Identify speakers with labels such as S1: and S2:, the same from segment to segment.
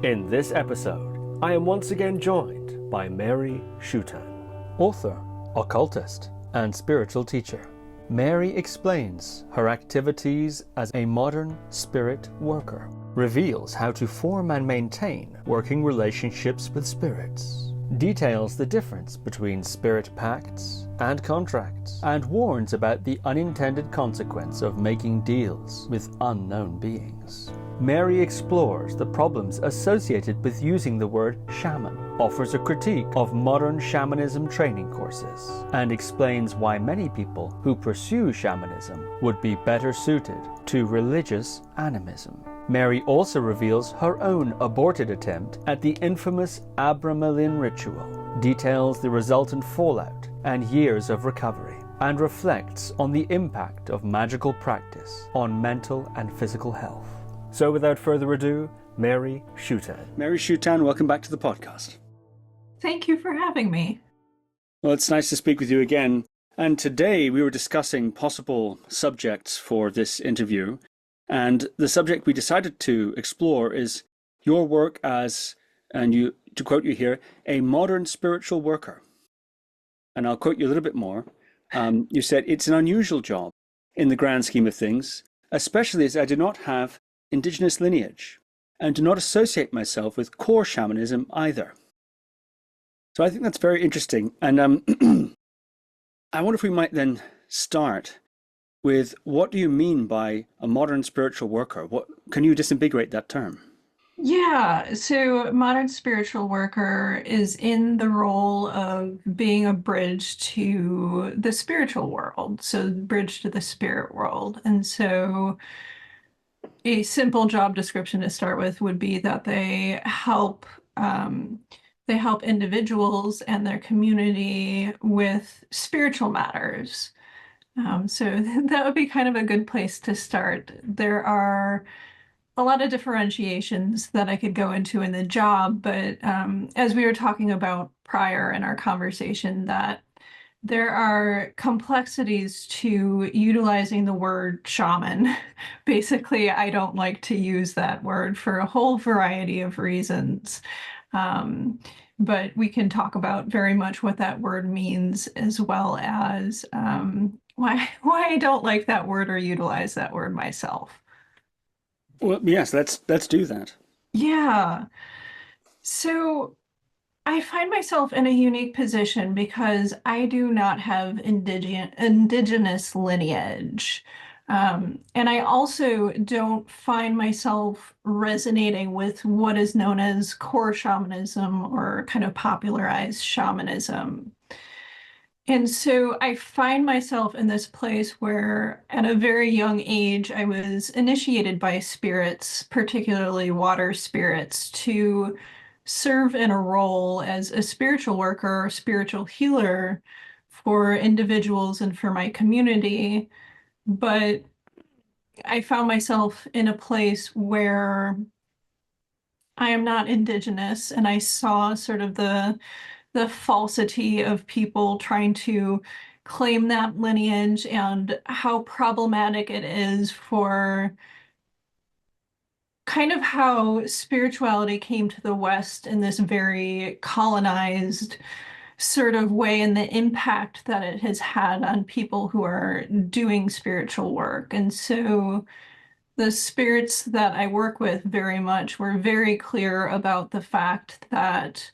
S1: In this episode, I am once again joined by Mary Shutan, author, occultist, and spiritual teacher. Mary explains her activities as a modern spirit worker, reveals how to form and maintain working relationships with spirits, details the difference between spirit pacts and contracts, and warns about the unintended consequence of making deals with unknown beings. Mary explores the problems associated with using the word shaman, offers a critique of modern shamanism training courses, and explains why many people who pursue shamanism would be better suited to religious animism. Mary also reveals her own aborted attempt at the infamous Abramelin ritual, details the resultant fallout and years of recovery, and reflects on the impact of magical practice on mental and physical health. So without further ado, Mary Shutan. Mary Shutan, welcome back to the podcast.
S2: Thank you for having me.
S1: Well, it's nice to speak with you again. And today we were discussing possible subjects for this interview. And the subject we decided to explore is your work as, and you, to quote you here, a modern spiritual worker. And I'll quote you a little bit more. You said, "It's an unusual job in the grand scheme of things, especially as I do not have indigenous lineage and do not associate myself with core shamanism either." So I think that's very interesting. And I wonder if we might then start with, what do you mean by a modern spiritual worker? What can you disambiguate that term?
S2: Yeah, so modern spiritual worker is in the role of being a bridge to the spiritual world, so bridge to the spirit world. And so a simple job description to start with would be that they help individuals and their community with spiritual matters. So that would be kind of a good place to start. There are a lot of differentiations that I could go into in the job, but as we were talking about prior in our conversation, that there are complexities to utilizing the word shaman. Basically, I don't like to use that word for a whole variety of reasons. But we can talk about very much what that word means, as well as why I don't like that word or utilize that word myself.
S1: Well, yes, let's do that.
S2: Yeah. So I find myself in a unique position because I do not have indigenous lineage. And I also don't find myself resonating with what is known as core shamanism or kind of popularized shamanism. And so I find myself in this place where at a very young age, I was initiated by spirits, particularly water spirits, to serve in a role as a spiritual worker or spiritual healer for individuals and for my community. But I found myself in a place where I am not indigenous, and I saw sort of the falsity of people trying to claim that lineage and how problematic it is for kind of how spirituality came to the West in this very colonized sort of way, and the impact that it has had on people who are doing spiritual work. And so the spirits that I work with very much were very clear about the fact that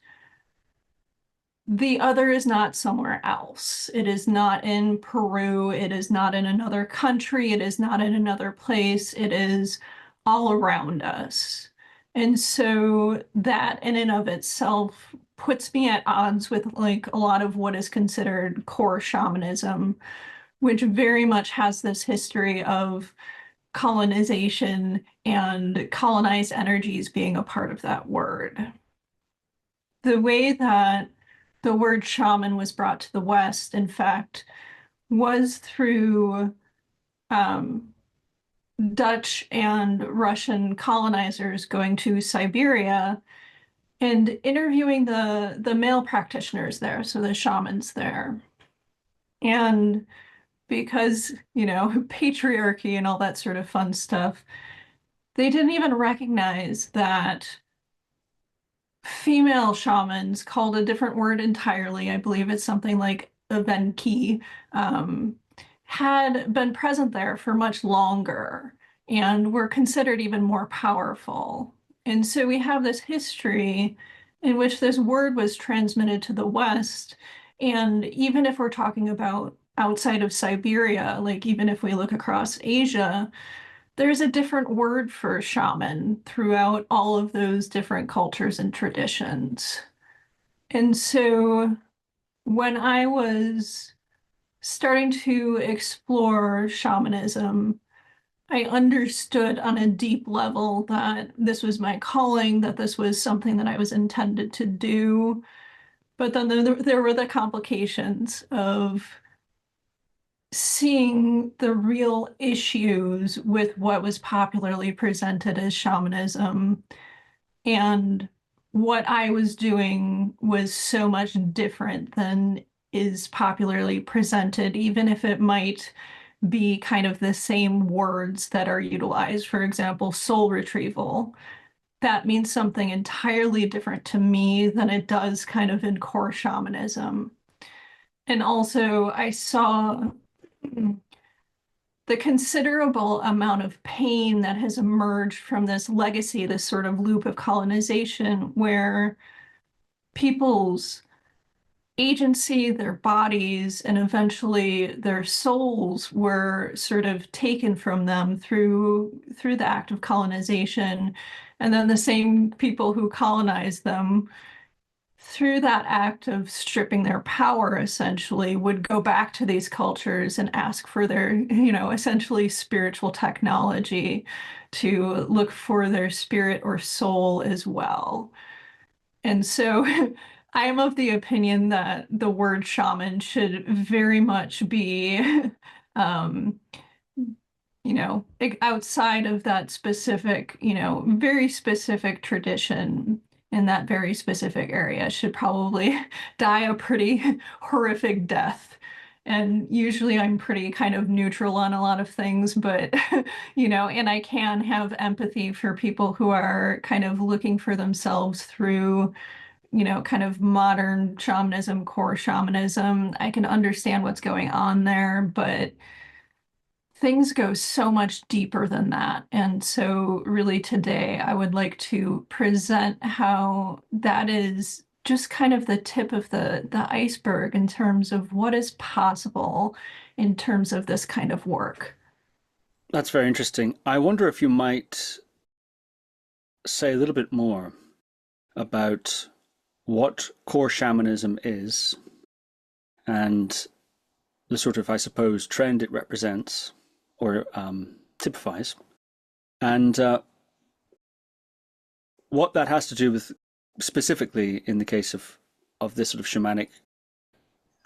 S2: the other is not somewhere else. It is not in Peru. It is not in another country. It is not in another place. It is all around us. And so that in and of itself puts me at odds with like a lot of what is considered core shamanism, which very much has this history of colonization and colonized energies being a part of that word. The way that the word shaman was brought to the West, in fact, was through Dutch and Russian colonizers going to Siberia and interviewing the male practitioners there, so the shamans there. And because, patriarchy and all that sort of fun stuff, they didn't even recognize that female shamans called a different word entirely. I believe it's something like Evenki, um, had been present there for much longer and were considered even more powerful. And so we have this history in which this word was transmitted to the West. And even if we're talking about outside of Siberia, like even if we look across Asia, there's a different word for shaman throughout all of those different cultures and traditions. And so when I was starting to explore shamanism, I understood on a deep level that this was my calling, that this was something that I was intended to do. But then there were the complications of seeing the real issues with what was popularly presented as shamanism. And what I was doing was so much different than is popularly presented, even if it might be kind of the same words that are utilized. For example, soul retrieval. That means something entirely different to me than it does kind of in core shamanism. And also, I saw the considerable amount of pain that has emerged from this legacy, this sort of loop of colonization, where people's agency, their bodies, and eventually their souls were sort of taken from them through the act of colonization. And then the same people who colonized them through that act of stripping their power, essentially, would go back to these cultures and ask for their, essentially spiritual technology to look for their spirit or soul as well. And so I am of the opinion that the word shaman should very much be, um, outside of that specific, very specific tradition in that very specific area should probably die a pretty horrific death. And usually I'm pretty kind of neutral on a lot of things, but, and I can have empathy for people who are kind of looking for themselves through, kind of modern shamanism, core shamanism. I can understand what's going on there, but things go so much deeper than that. And so really today I would like to present how that is just kind of the tip of the iceberg in terms of what is possible in terms of this kind of work.
S1: That's very interesting. I wonder if you might say a little bit more about what core shamanism is and the sort of, I suppose, trend it represents or typifies, and what that has to do with, specifically in the case of this sort of shamanic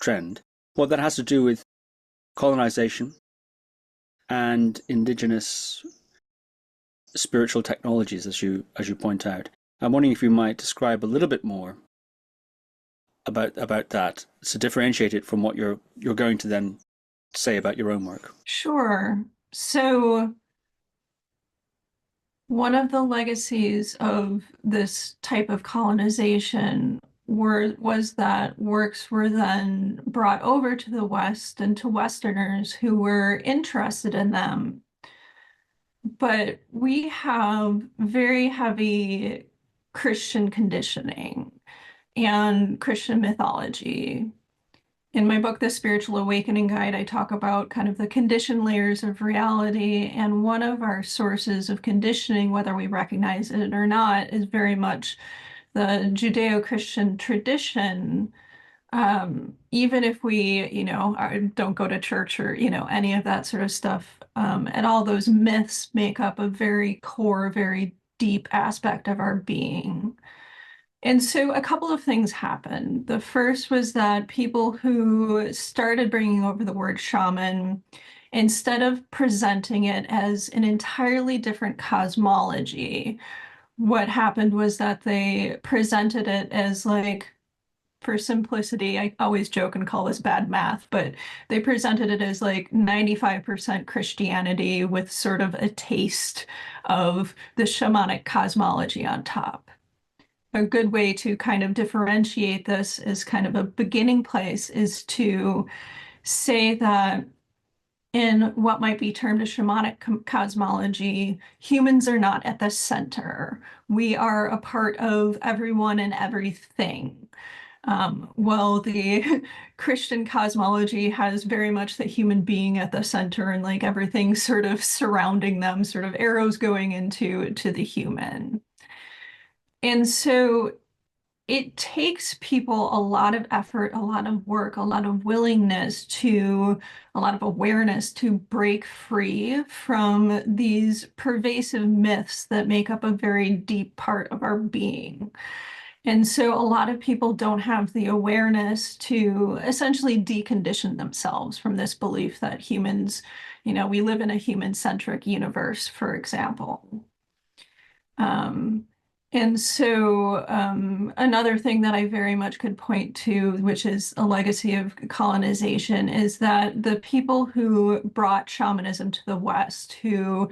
S1: trend, what that has to do with colonization and indigenous spiritual technologies, as you point out. I'm wondering if you might describe a little bit more about that, to differentiate it from what you're going to then say about your own work.
S2: Sure. So one of the legacies of this type of colonization was that works were then brought over to the West and to Westerners who were interested in them. But we have very heavy Christian conditioning and Christian mythology. In my book, The Spiritual Awakening Guide, I talk about kind of the conditioned layers of reality. And one of our sources of conditioning, whether we recognize it or not, is very much the Judeo-Christian tradition. Even if we, don't go to church or, any of that sort of stuff, and all those myths make up a very core, very deep aspect of our being. And so a couple of things happened. The first was that people who started bringing over the word shaman, instead of presenting it as an entirely different cosmology, what happened was that they presented it as like, for simplicity, I always joke and call this bad math, but they presented it as like 95% Christianity with sort of a taste of the shamanic cosmology on top. a good way to kind of differentiate this as kind of a beginning place is to say that in what might be termed a shamanic cosmology, humans are not at the center. We are a part of everyone and everything. Well, the Christian cosmology has very much the human being at the center and like everything sort of surrounding them, sort of arrows going into the human. And so it takes people a lot of effort, a lot of work, a lot of willingness to, a lot of awareness to break free from these pervasive myths that make up a very deep part of our being. And so a lot of people don't have the awareness to essentially decondition themselves from this belief that humans, we live in a human-centric universe, for example. Um, and so another thing that I very much could point to, which is a legacy of colonization, is that the people who brought shamanism to the West, who,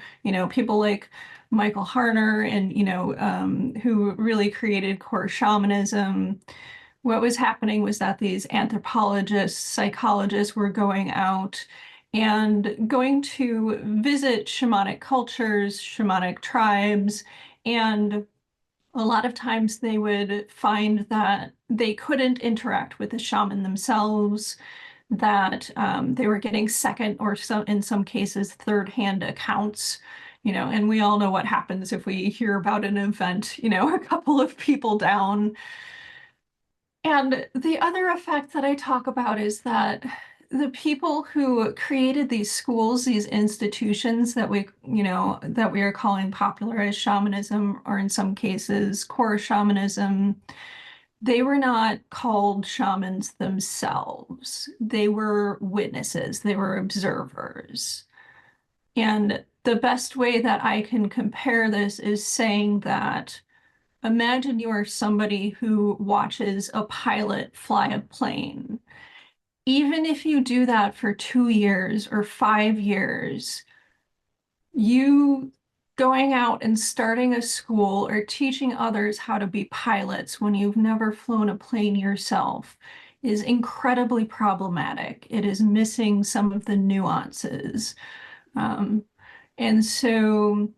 S2: people like Michael Harner and, who really created core shamanism, what was happening was that these anthropologists, psychologists were going out and going to visit shamanic cultures, shamanic tribes, and a lot of times they would find that they couldn't interact with the shaman themselves, that they were getting second or in some cases third-hand accounts, and we all know what happens if we hear about an event, a couple of people down. And the other effect that I talk about is that the people who created these schools, these institutions that that we are calling popular as shamanism, or in some cases core shamanism, they were not called shamans themselves. They were witnesses, they were observers. And the best way that I can compare this is saying that imagine you are somebody who watches a pilot fly a plane. Even if you do that for 2 years or 5 years, you going out and starting a school or teaching others how to be pilots when you've never flown a plane yourself is incredibly problematic. It is missing some of the nuances. And so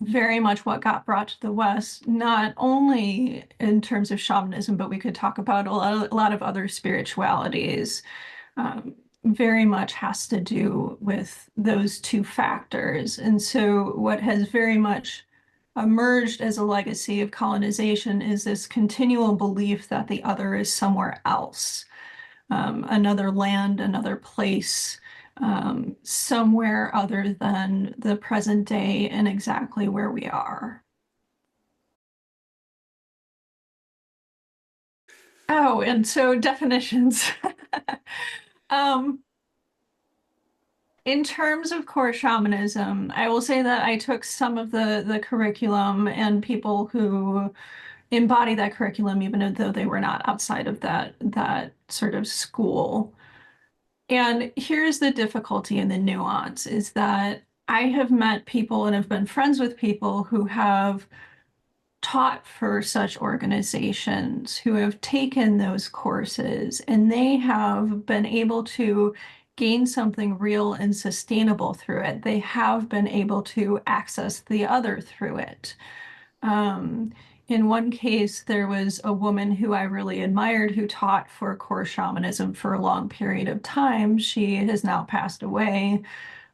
S2: very much what got brought to the West, not only in terms of shamanism, but we could talk about a lot of other spiritualities, very much has to do with those two factors. And so what has very much emerged as a legacy of colonization is this continual belief that the other is somewhere else, another land, another place, somewhere other than the present day and exactly where we are. Oh, and so definitions. Um, in terms of core shamanism, I will say that I took some of the curriculum and people who embody that curriculum, even though they were not outside of that sort of school. And here's the difficulty and the nuance is that I have met people and have been friends with people who have taught for such organizations, who have taken those courses, and they have been able to gain something real and sustainable through it. They have been able to access the other through it. In one case, there was a woman who I really admired who taught for core shamanism for a long period of time. She has now passed away,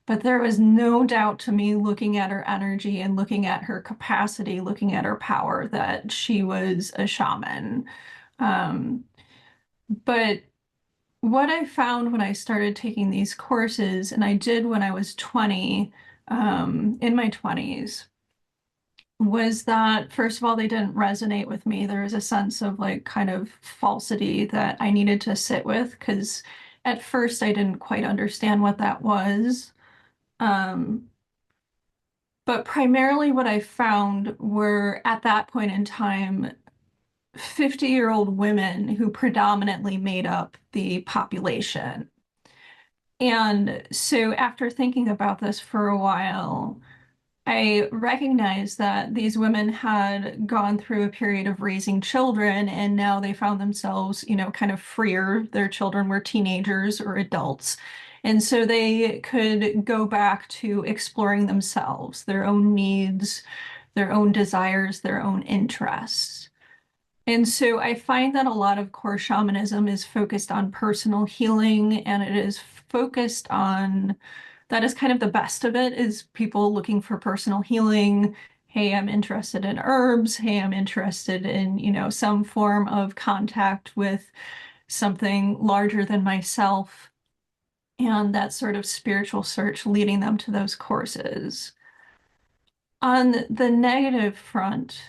S2: but there was no doubt to me looking at her energy and looking at her capacity, looking at her power, that she was a shaman. But what I found when I started taking these courses, and I did when I was 20, in my 20s, was that first of all, they didn't resonate with me. There was a sense of like kind of falsity that I needed to sit with because at first I didn't quite understand what that was. But primarily what I found were at that point in time 50-year-old women who predominantly made up the population. And so after thinking about this for a while, I recognized that these women had gone through a period of raising children, and now they found themselves, kind of freer. Their children were teenagers or adults. And so they could go back to exploring themselves, their own needs, their own desires, their own interests. And so I find that a lot of core shamanism is focused on personal healing, and it is focused on that is kind of the best of it is people looking for personal healing. Hey, I'm interested in herbs. Hey, I'm interested in, some form of contact with something larger than myself, and that sort of spiritual search leading them to those courses. On the negative front,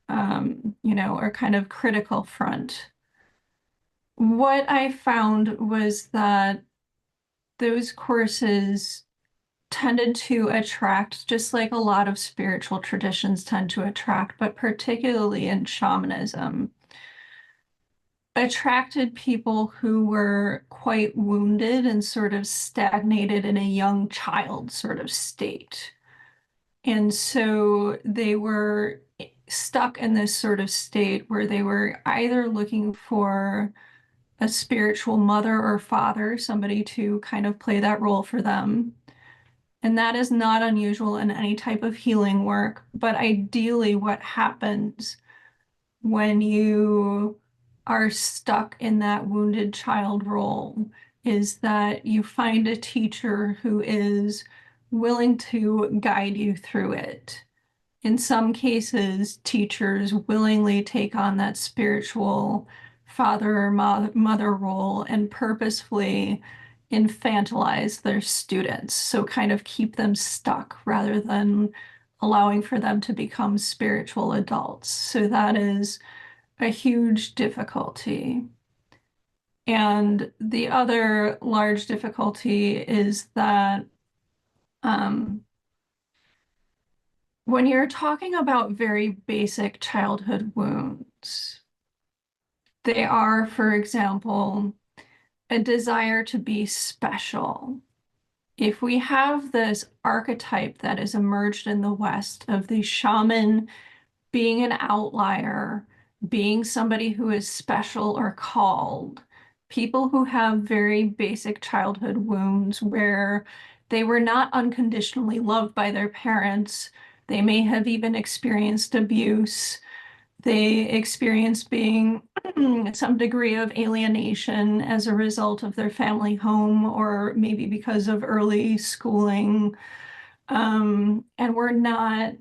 S2: or kind of critical front, what I found was that those courses tended to attract, just like a lot of spiritual traditions tend to attract, but particularly in shamanism, attracted people who were quite wounded and sort of stagnated in a young child sort of state. And so they were stuck in this sort of state where they were either looking for a spiritual mother or father, somebody to kind of play that role for them. And that is not unusual in any type of healing work. But ideally, what happens when you are stuck in that wounded child role is that you find a teacher who is willing to guide you through it. In some cases, teachers willingly take on that spiritual father or mother role and purposefully infantilize their students. So kind of keep them stuck rather than allowing for them to become spiritual adults. So that is a huge difficulty. And the other large difficulty is that when you're talking about very basic childhood wounds, they are, for example, a desire to be special. If we have this archetype that is emerged in the West of the shaman being an outlier, being somebody who is special or called, people who have very basic childhood wounds where they were not unconditionally loved by their parents, they may have even experienced abuse. They experience being some degree of alienation as a result of their family home or maybe because of early schooling. And were not,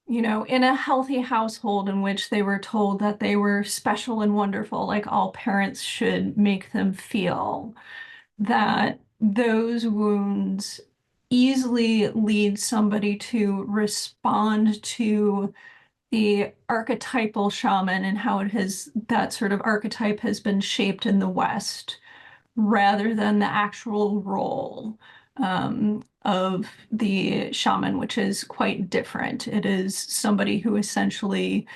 S2: in a healthy household in which they were told that they were special and wonderful, like all parents should make them feel, that those wounds easily lead somebody to respond to the archetypal shaman and how that sort of archetype has been shaped in the West rather than the actual role of the shaman, which is quite different. It is somebody who essentially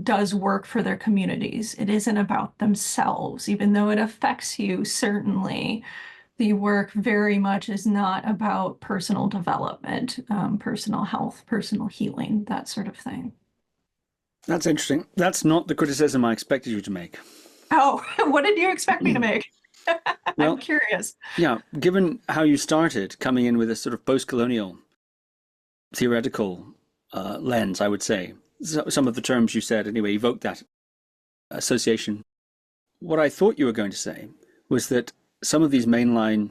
S2: does work for their communities. It isn't about themselves, even though it affects you, certainly. The work very much is not about personal development, personal health, personal healing, that sort of thing.
S1: That's interesting. That's not the criticism I expected you to make.
S2: Oh, what did you expect me to make?
S1: Well,
S2: I'm curious.
S1: yeah, given how you started coming in with a sort of post-colonial theoretical lens, I would say, some of the terms you said anyway evoked that association. What I thought you were going to say was that some of these mainline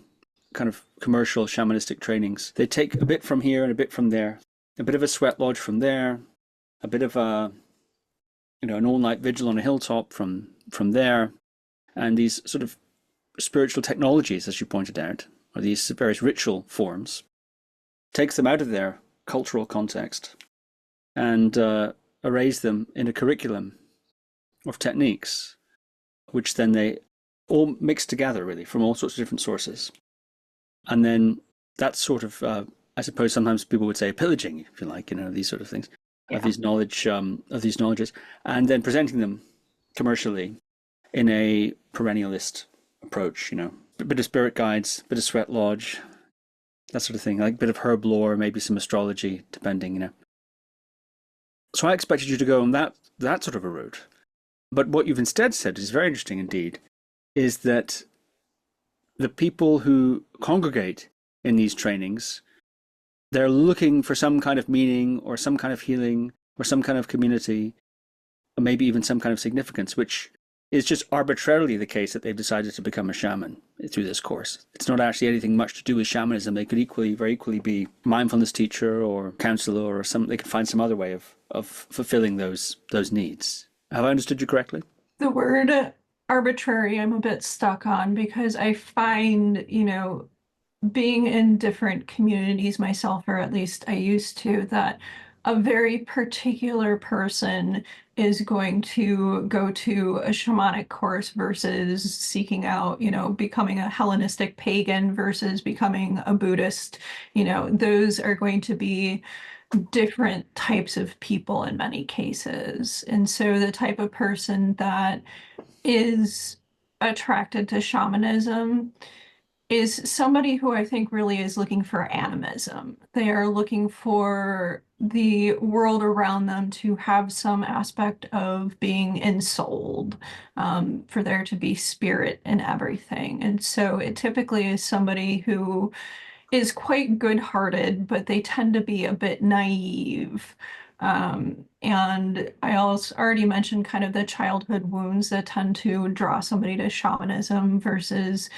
S1: kind of commercial shamanistic trainings, they take a bit from here and a bit from there, a bit of a sweat lodge from there, a bit of a, an all-night vigil on a hilltop from there, and these sort of spiritual technologies, as you pointed out, or these various ritual forms, takes them out of their cultural context and arrays them in a curriculum of techniques, which then they all mix together really from all sorts of different sources. And then that's sort of, I suppose sometimes people would say pillaging, if you like, these sort of things, of these knowledges, and then presenting them commercially in a perennialist approach, a bit of spirit guides, a bit of sweat lodge, that sort of thing, like a bit of herb lore, maybe some astrology, depending. So I expected you to go on that sort of a route. But what you've instead said is very interesting indeed, is that the people who congregate in these trainings, they're looking for some kind of meaning or some kind of healing or some kind of community, or maybe even some kind of significance, which is just arbitrarily the case that they've decided to become a shaman through this course. It's not actually anything much to do with shamanism. They could very equally be mindfulness teacher or counselor or they could find some other way of fulfilling those needs. Have I understood you correctly?
S2: The word arbitrary, I'm a bit stuck on because I find, being in different communities myself, or at least I used to, that a very particular person is going to go to a shamanic course versus seeking out, becoming a Hellenistic pagan versus becoming a Buddhist. Those are going to be different types of people in many cases. And so the type of person that is attracted to shamanism is somebody who I think really is looking for animism. They are looking for the world around them to have some aspect of being ensouled, for there to be spirit in everything. And so it typically is somebody who is quite good-hearted, but they tend to be a bit naive. And I also already mentioned kind of the childhood wounds that tend to draw somebody to shamanism versus,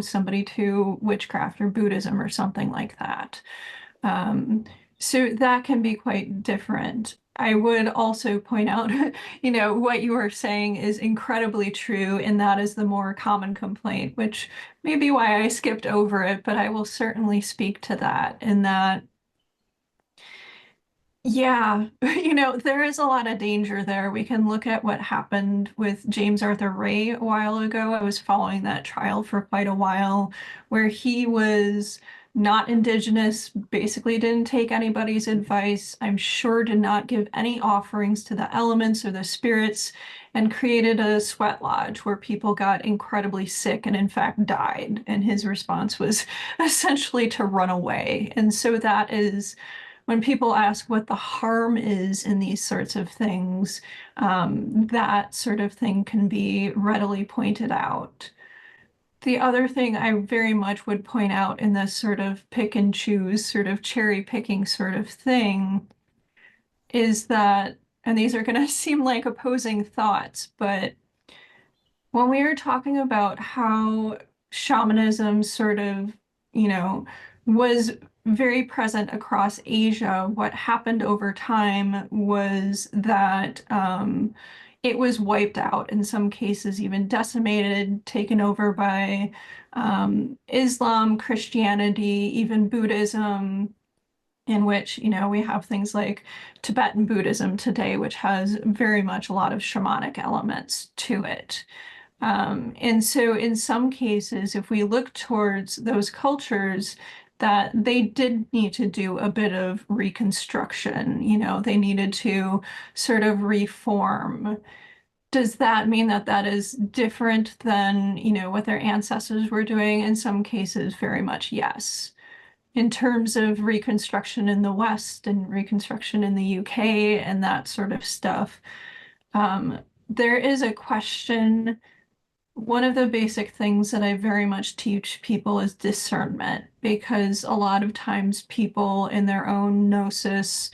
S2: somebody to witchcraft or Buddhism or something like that. Um, so that can be quite different. I would also point out, what you are saying is incredibly true, and that is the more common complaint, which may be why I skipped over it, but I will certainly speak to that in that, yeah, there is a lot of danger there. We can look at what happened with James Arthur Ray a while ago. I was following that trial for quite a while, where he was not indigenous, basically didn't take anybody's advice. I'm sure did not give any offerings to the elements or the spirits, and created a sweat lodge where people got incredibly sick and in fact died. And his response was essentially to run away. And so that is when people ask what the harm is in these sorts of things, that sort of thing can be readily pointed out. The other thing I very much would point out in this sort of pick and choose, sort of cherry picking sort of thing, is that, and these are going to seem like opposing thoughts, but when we were talking about how shamanism sort of, was very present across Asia, what happened over time was that it was wiped out, in some cases even decimated, taken over by Islam, Christianity, even Buddhism, in which, we have things like Tibetan Buddhism today, which has very much a lot of shamanic elements to it. And so in some cases, if we look towards those cultures, that they did need to do a bit of reconstruction, they needed to sort of reform. Does that mean that that is different than, what their ancestors were doing? In some cases, very much yes. In terms of reconstruction in the West and reconstruction in the UK and that sort of stuff, there is a question. One of the basic things that I very much teach people is discernment, because a lot of times people in their own gnosis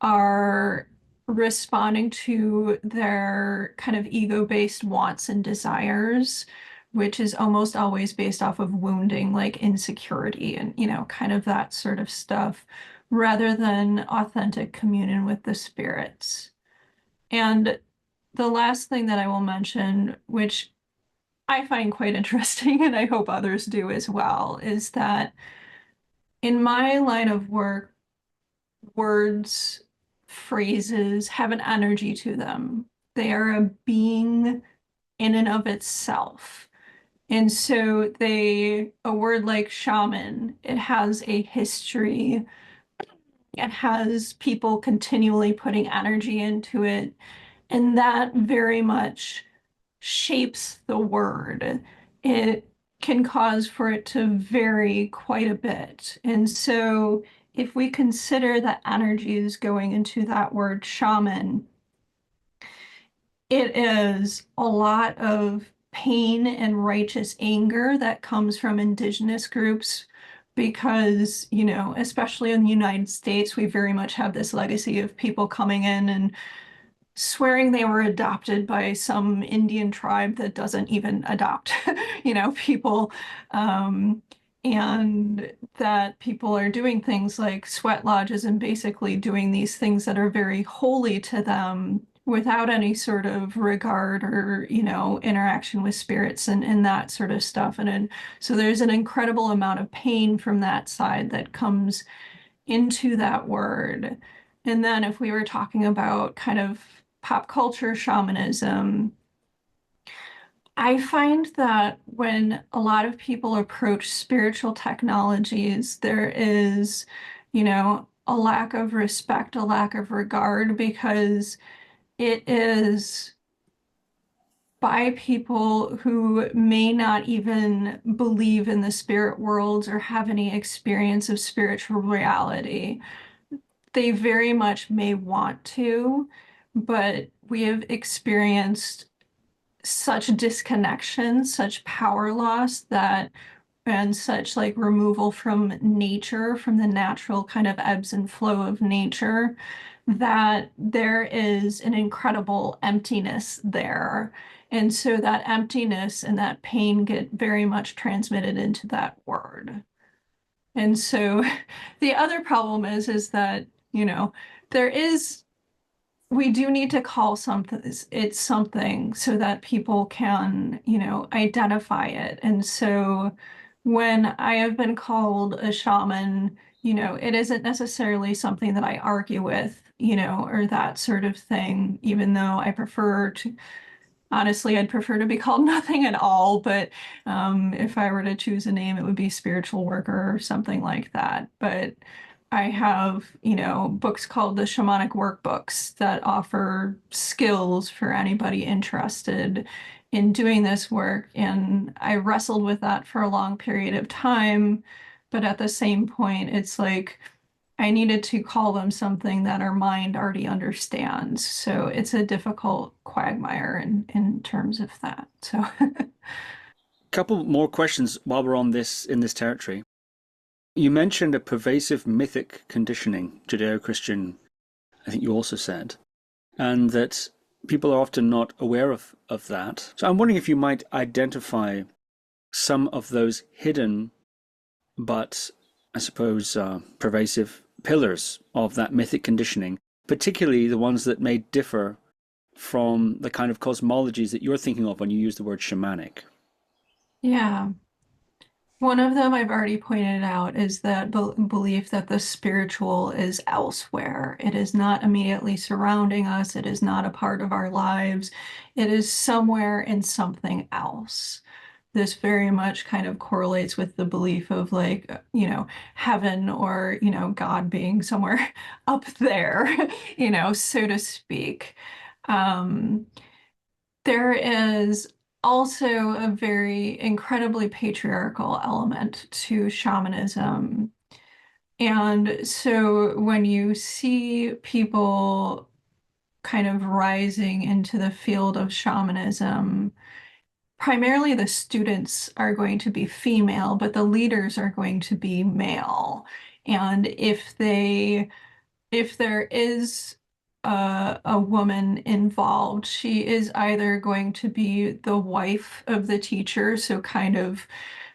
S2: are responding to their kind of ego-based wants and desires, which is almost always based off of wounding, like insecurity and, kind of that sort of stuff, rather than authentic communion with the spirits. And the last thing that I will mention, which I find quite interesting, and I hope others do as well, is that in my line of work, words, phrases have an energy to them. They are a being in and of itself. And so a word like shaman, it has a history. It has people continually putting energy into it. And that very much shapes the word. It can cause for it to vary quite a bit. And so if we consider the energies going into that word shaman, it is a lot of pain and righteous anger that comes from indigenous groups because, especially in the United States, we very much have this legacy of people coming in and swearing they were adopted by some Indian tribe that doesn't even adopt, people, and that people are doing things like sweat lodges and basically doing these things that are very holy to them without any sort of regard or, interaction with spirits and that sort of stuff. So there's an incredible amount of pain from that side that comes into that word. And then if we were talking about kind of pop culture shamanism, I find that when a lot of people approach spiritual technologies, there is, a lack of respect, a lack of regard, because it is by people who may not even believe in the spirit worlds or have any experience of spiritual reality. They very much may want to, but we have experienced such disconnection, such power loss and such like removal from nature, from the natural kind of ebbs and flow of nature, that there is an incredible emptiness there. And so that emptiness and that pain get very much transmitted into that word. And so the other problem is that, there is we do need to call something it's something so that people can, identify it. And so when I have been called a shaman, it isn't necessarily something that I argue with, or that sort of thing, even though honestly, I'd prefer to be called nothing at all, but if I were to choose a name, it would be spiritual worker or something like that. But I have, books called the Shamanic Workbooks that offer skills for anybody interested in doing this work. And I wrestled with that for a long period of time. But at the same point, it's like I needed to call them something that our mind already understands. So it's a difficult quagmire in terms of that. So
S1: Couple more questions while we're on this in this territory. You mentioned a pervasive mythic conditioning, Judeo-Christian, I think you also said, and that people are often not aware of that. So I'm wondering if you might identify some of those hidden, but I suppose pervasive pillars of that mythic conditioning, particularly the ones that may differ from the kind of cosmologies that you're thinking of when you use the word shamanic.
S2: yeah. One of them I've already pointed out is that belief that the spiritual is elsewhere. It is not immediately surrounding us. It is not a part of our lives. It is somewhere in something else. This very much kind of correlates with the belief of like, heaven or, God being somewhere up there, so to speak. Um, there is also a very incredibly patriarchal element to shamanism. And so when you see people kind of rising into the field of shamanism, primarily the students are going to be female, but the leaders are going to be male. And if there is a woman involved, she is either going to be the wife of the teacher, so kind of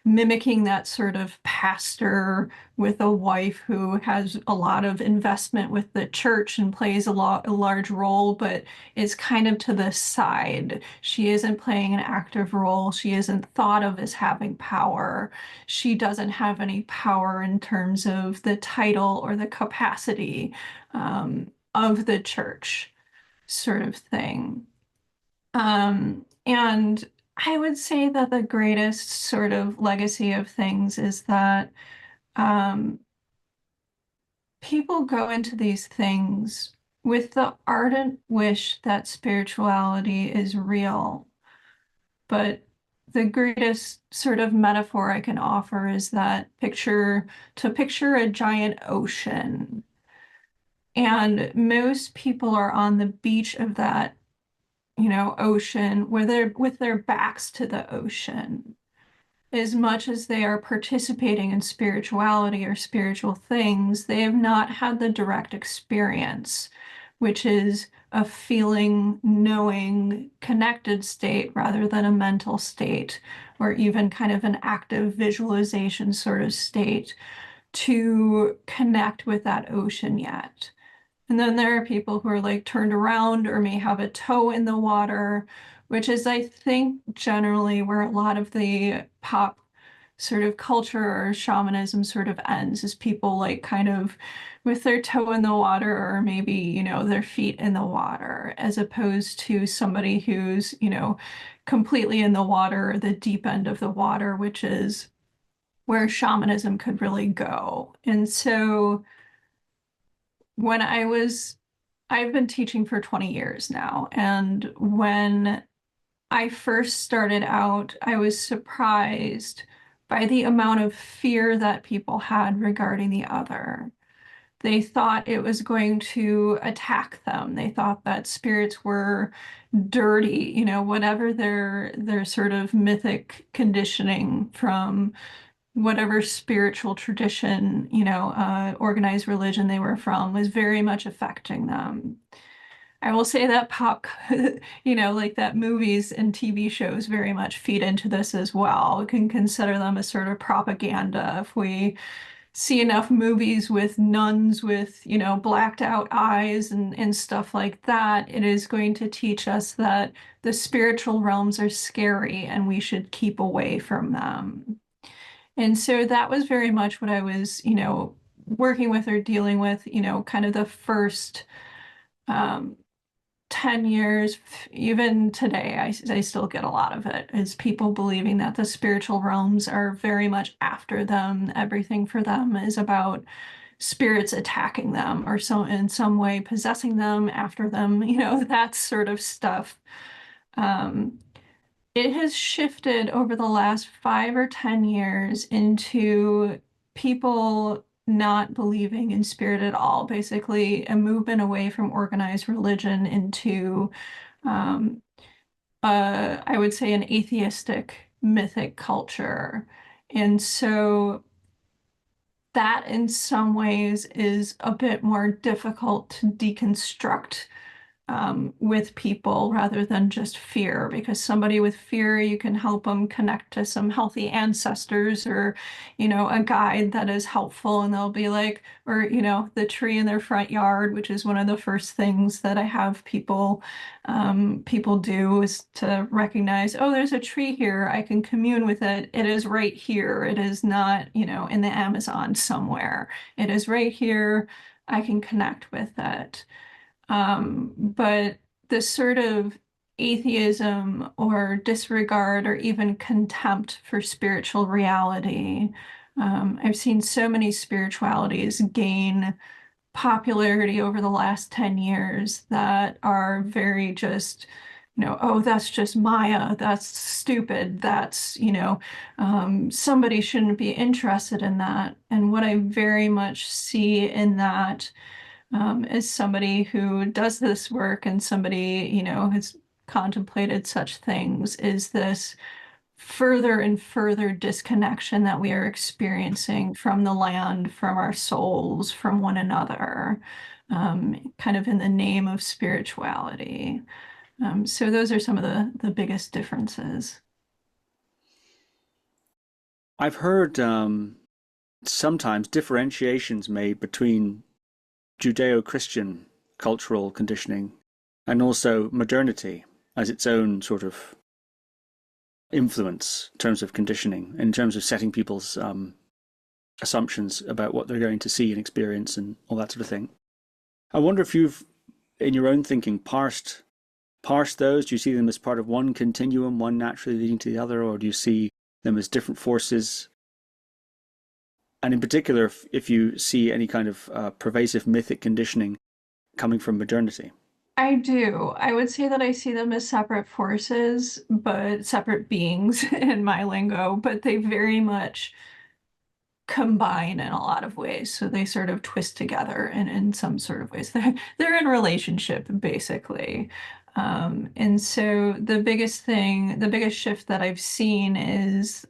S2: mimicking that sort of pastor with a wife who has a lot of investment with the church and plays a large role, but is kind of to the side. She isn't playing an active role. She isn't thought of as having power. She doesn't have any power in terms of the title or the capacity of the church, sort of thing. And I would say that the greatest sort of legacy of things is that um, people go into these things with the ardent wish that spirituality is real, but the greatest sort of metaphor I can offer is that picture a giant ocean. And most people are on the beach of that, ocean where they're with their backs to the ocean. As much as they are participating in spirituality or spiritual things, they have not had the direct experience, which is a feeling, knowing, connected state rather than a mental state, or even kind of an active visualization sort of state to connect with that ocean yet. And then there are people who are like turned around or may have a toe in the water, which is, I think, generally where a lot of the pop sort of culture or shamanism sort of ends, is people like kind of with their toe in the water or maybe, their feet in the water, as opposed to somebody who's, completely in the water, the deep end of the water, which is where shamanism could really go. And so when I've been teaching for 20 years now, and when I first started out, I was surprised by the amount of fear that people had regarding the other. They thought it was going to attack them. They thought that spirits were dirty, whatever their sort of mythic conditioning from whatever spiritual tradition, organized religion they were from, was very much affecting them. I will say that pop, like that movies and TV shows very much feed into this as well. We can consider them as sort of propaganda. If we see enough movies with nuns with, blacked out eyes and stuff like that, it is going to teach us that the spiritual realms are scary and we should keep away from them. And so that was very much what I was, working with or dealing with, kind of the first 10 years. Even today, I still get a lot of it, is people believing that the spiritual realms are very much after them. Everything for them is about spirits attacking them or so in some way possessing them, after them, that sort of stuff. It has shifted over the last 5 or 10 years into people not believing in spirit at all, basically a movement away from organized religion into, um, I would say, an atheistic mythic culture. And so that in some ways is a bit more difficult to deconstruct with people rather than just fear, because somebody with fear, you can help them connect to some healthy ancestors or, a guide that is helpful, and they'll be like, or, the tree in their front yard, which is one of the first things that I have people do, is to recognize, oh, there's a tree here. I can commune with it. It is right here. It is not, in the Amazon somewhere. It is right here. I can connect with it. But this sort of atheism or disregard or even contempt for spiritual reality, I've seen so many spiritualities gain popularity over the last 10 years that are very just, oh, that's just Maya, that's stupid, that's, somebody shouldn't be interested in that. And what I very much see in that, as somebody who does this work and somebody, has contemplated such things, is this further and further disconnection that we are experiencing from the land, from our souls, from one another, kind of in the name of spirituality. So those are some of the biggest differences.
S1: I've heard sometimes differentiations made between Judeo-Christian cultural conditioning and also modernity as its own sort of influence in terms of conditioning, in terms of setting people's assumptions about what they're going to see and experience and all that sort of thing. I wonder if you've, in your own thinking, parsed those. Do you see them as part of one continuum, one naturally leading to the other, or do you see them as different forces? And in particular, if you see any kind of pervasive mythic conditioning coming from modernity.
S2: I do. I would say that I see them as separate forces, but separate beings in my lingo, but they very much combine in a lot of ways. So they sort of twist together in some sort of ways. They're in relationship, basically. And so the biggest shift that I've seen is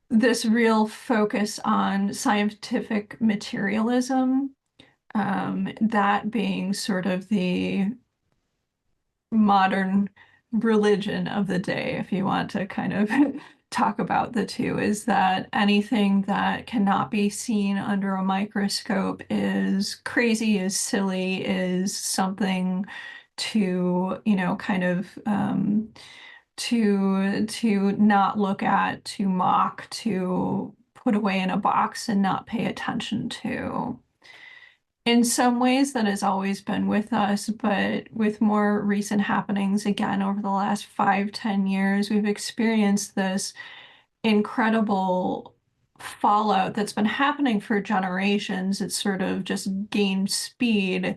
S2: this real focus on scientific materialism, that being sort of the modern religion of the day, if you want to kind of talk about the two, is that anything that cannot be seen under a microscope is crazy, is silly, is something to, kind of to not look at, to mock, to put away in a box and not pay attention to. In some ways, that has always been with us, but with more recent happenings, again, over the last 5, 10 years, we've experienced this incredible fallout that's been happening for generations. It's sort of just gained speed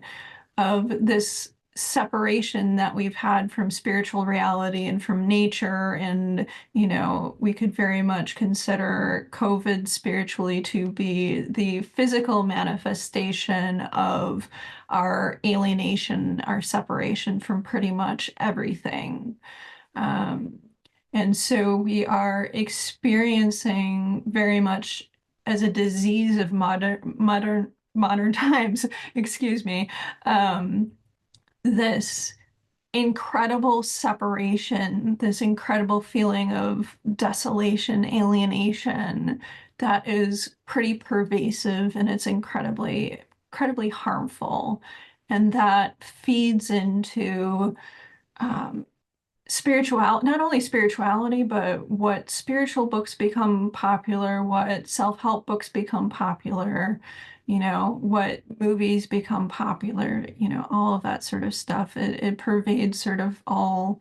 S2: of this separation that we've had from spiritual reality and from nature. And, we could very much consider COVID spiritually to be the physical manifestation of our alienation, our separation from pretty much everything. Um, and so we are experiencing very much as a disease of modern times, excuse me, this incredible separation, this incredible feeling of desolation, alienation that is pretty pervasive, and it's incredibly harmful. And that feeds into not only spirituality, but what spiritual books become popular, what self-help books become popular, what movies become popular, all of that sort of stuff. It pervades sort of all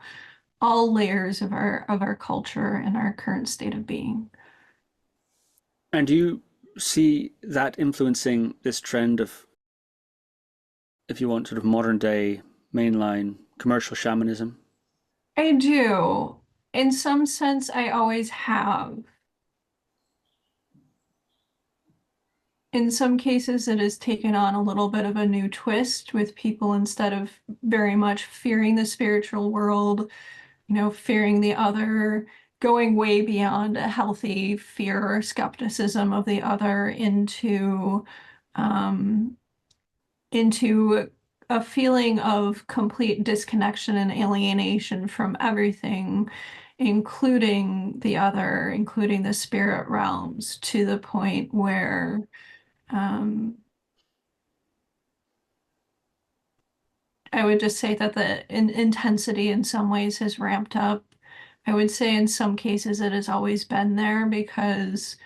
S2: layers of our culture and our current state of being.
S1: And do you see that influencing this trend of, if you want, sort of modern day mainline commercial shamanism?
S2: I do. In some sense, I always have. In some cases, it has taken on a little bit of a new twist with people, instead of very much fearing the spiritual world, fearing the other, going way beyond a healthy fear or skepticism of the other into a feeling of complete disconnection and alienation from everything, including the other, including the spirit realms, to the point where I would just say that the intensity in some ways has ramped up. I would say in some cases it has always been there, because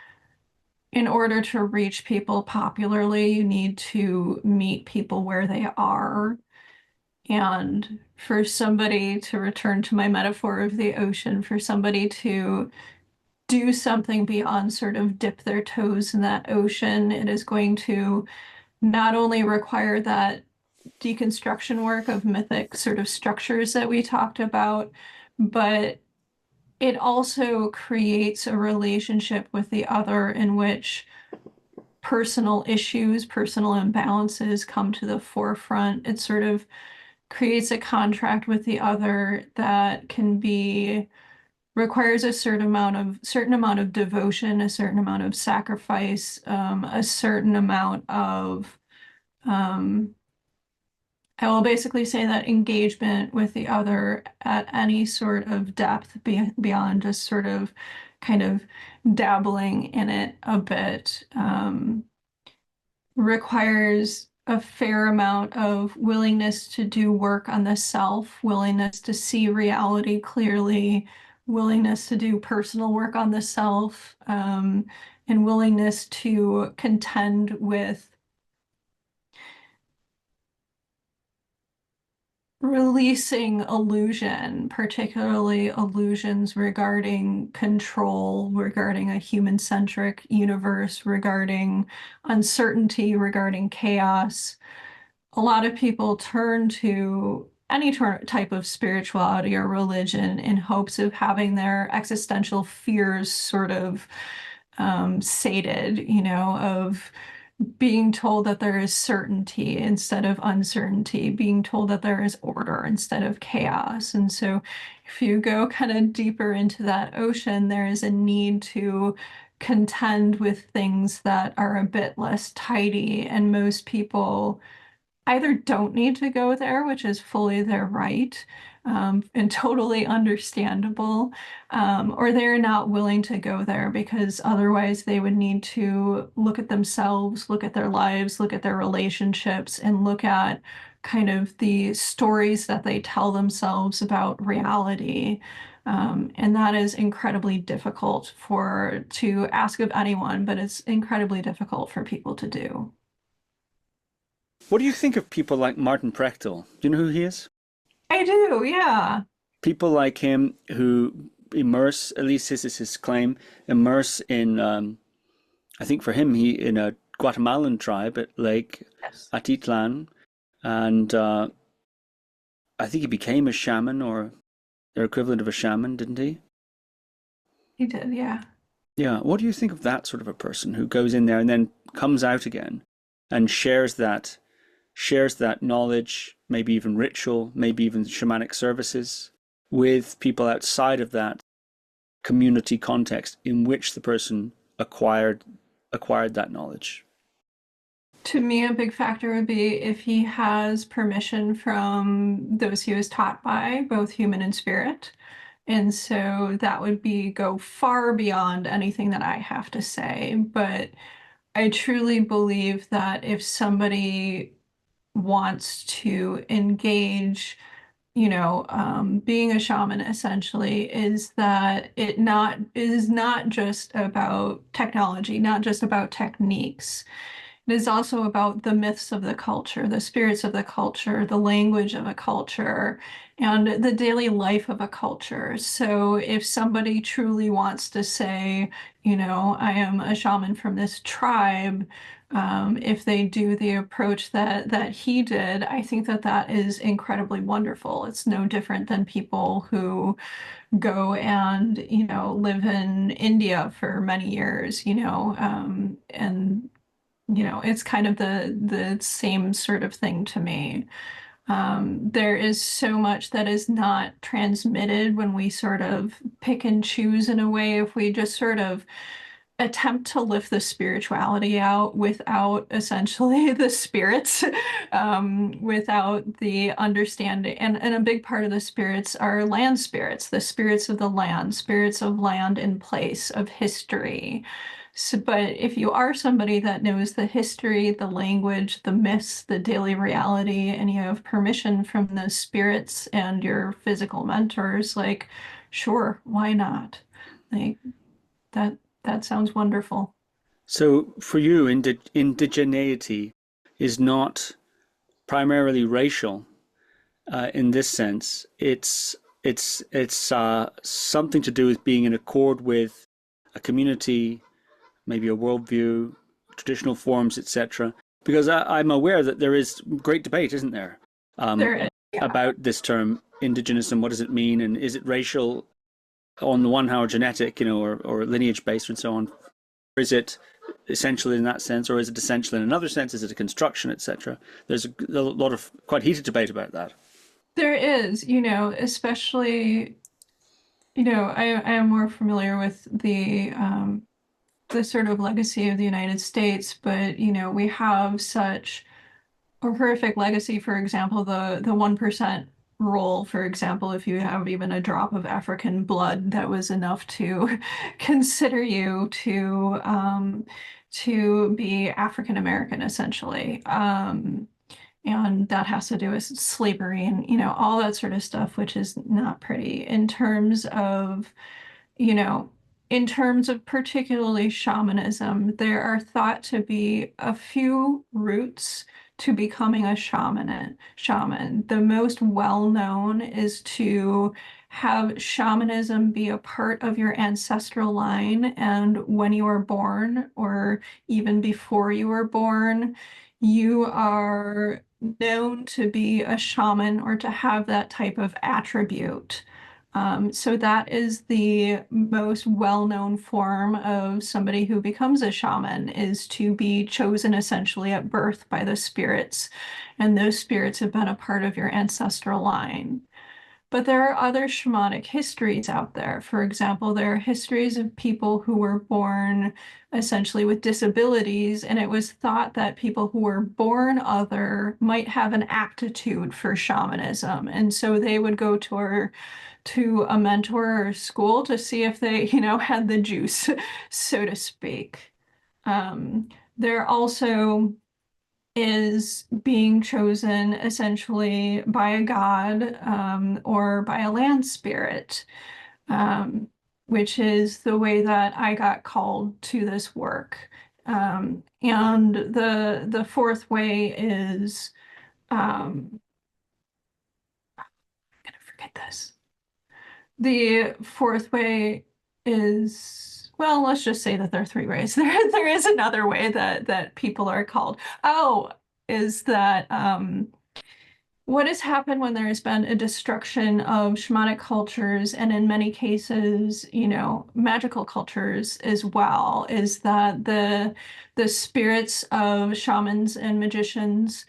S2: in order to reach people popularly, you need to meet people where they are. And for somebody, to return to my metaphor of the ocean, for somebody to do something beyond sort of dip their toes in that ocean, it is going to not only require that deconstruction work of mythic sort of structures that we talked about, but it also creates a relationship with the other in which personal issues, personal imbalances come to the forefront. It sort of creates a contract with the other that requires a certain amount of devotion, a certain amount of sacrifice, a certain amount of I will basically say that engagement with the other at any sort of depth beyond just sort of kind of dabbling in it a bit, requires a fair amount of willingness to do work on the self, willingness to see reality clearly, willingness to do personal work on the self, and willingness to contend with releasing illusion, particularly illusions regarding control, regarding a human-centric universe, regarding uncertainty, regarding chaos. a lot of people turn to any type of spirituality or religion in hopes of having their existential fears sort of sated, of being told that there is certainty instead of uncertainty, being told that there is order instead of chaos. And so if you go kind of deeper into that ocean, there is a need to contend with things that are a bit less tidy. And most people either don't need to go there, which is fully their right, and totally understandable, or they're not willing to go there because otherwise they would need to look at themselves, look at their lives, look at their relationships, and look at kind of the stories that they tell themselves about reality. And that is incredibly difficult to ask of anyone, but it's incredibly difficult for people to do.
S3: What do you think of people like Martin Prechtel? Do you know who he is?
S2: I do, yeah.
S3: People like him who immerse, at least this is his claim, immerse in, I think for him, he in a Guatemalan tribe at Lake
S2: Yes.
S3: Atitlan, and I think he became a shaman or their equivalent of a shaman, didn't he?
S2: He did, yeah.
S3: Yeah. What do you think of that sort of a person who goes in there and then comes out again and shares that knowledge, maybe even ritual, maybe even shamanic services with people outside of that community context in which the person acquired that knowledge?
S2: To me, a big factor would be if he has permission from those he was taught by, both human and spirit. And so that would go far beyond anything that I have to say. But I truly believe that if somebody wants to engage, being a shaman essentially is not just about technology, not just about techniques. It is also about the myths of the culture, the spirits of the culture, the language of a culture, and the daily life of a culture. So if somebody truly wants to say, I am a shaman from this tribe, if they do the approach that he did, I think that is incredibly wonderful. It's no different than people who go and, live in India for many years, and it's kind of the same sort of thing to me. There is so much that is not transmitted when we sort of pick and choose in a way. If we just sort of attempt to lift the spirituality out without essentially the spirits, without the understanding. And a big part of the spirits are land spirits, the spirits of the land, spirits of land and place, of history. So, but if you are somebody that knows the history, the language, the myths, the daily reality, and you have permission from the spirits and your physical mentors, like, sure, why not? Like that sounds wonderful.
S3: So for you, indigeneity is not primarily racial in this sense. It's something to do with being in accord with a community, maybe a worldview, traditional forms, etc. Because I'm aware that there is great debate, isn't there,
S2: There is, yeah.
S3: about this term indigenous and what does it mean, and is it racial on the one hand, or genetic, or lineage based and so on? Or is it essential in that sense, or is it essential in another sense? Is it a construction, etc.? There's a lot of quite heated debate about that.
S2: There is, especially, I am more familiar with the sort of legacy of the United States, but we have such a horrific legacy. For example, the 1% rule, for example, if you have even a drop of African blood, that was enough to consider you to be African American, essentially. And that has to do with slavery and all that sort of stuff, which is not pretty you know, in terms of particularly shamanism. There are thought to be a few roots to becoming a shaman. The most well-known is to have shamanism be a part of your ancestral line, and when you are born, or even before you were born, you are known to be a shaman or to have that type of attribute. So that is the most well-known form of somebody who becomes a shaman, is to be chosen essentially at birth by the spirits, and those spirits have been a part of your ancestral line. But there are other shamanic histories out there. For example, there are histories of people who were born essentially with disabilities, and it was thought that people who were born other might have an aptitude for shamanism. And so they would go to a mentor or school to see if they, had the juice, so to speak. There also is being chosen essentially by a god, or by a land spirit, which is the way that I got called to this work. And the fourth way is, I'm gonna forget this. The fourth way is, well, let's just say that there are three ways. There is another way that people are called. Oh, is that what has happened when there has been a destruction of shamanic cultures, and in many cases, magical cultures as well, is that the spirits of shamans and magicians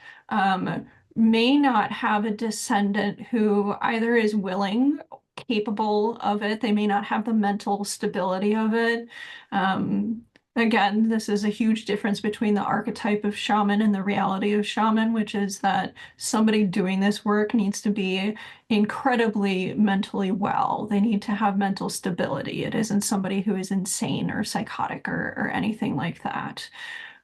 S2: may not have a descendant who either is willing, capable of it. They may not have the mental stability of it. Again, this is a huge difference between the archetype of shaman and the reality of shaman, which is that somebody doing this work needs to be incredibly mentally well. They need to have mental stability. It isn't somebody who is insane or psychotic or anything like that.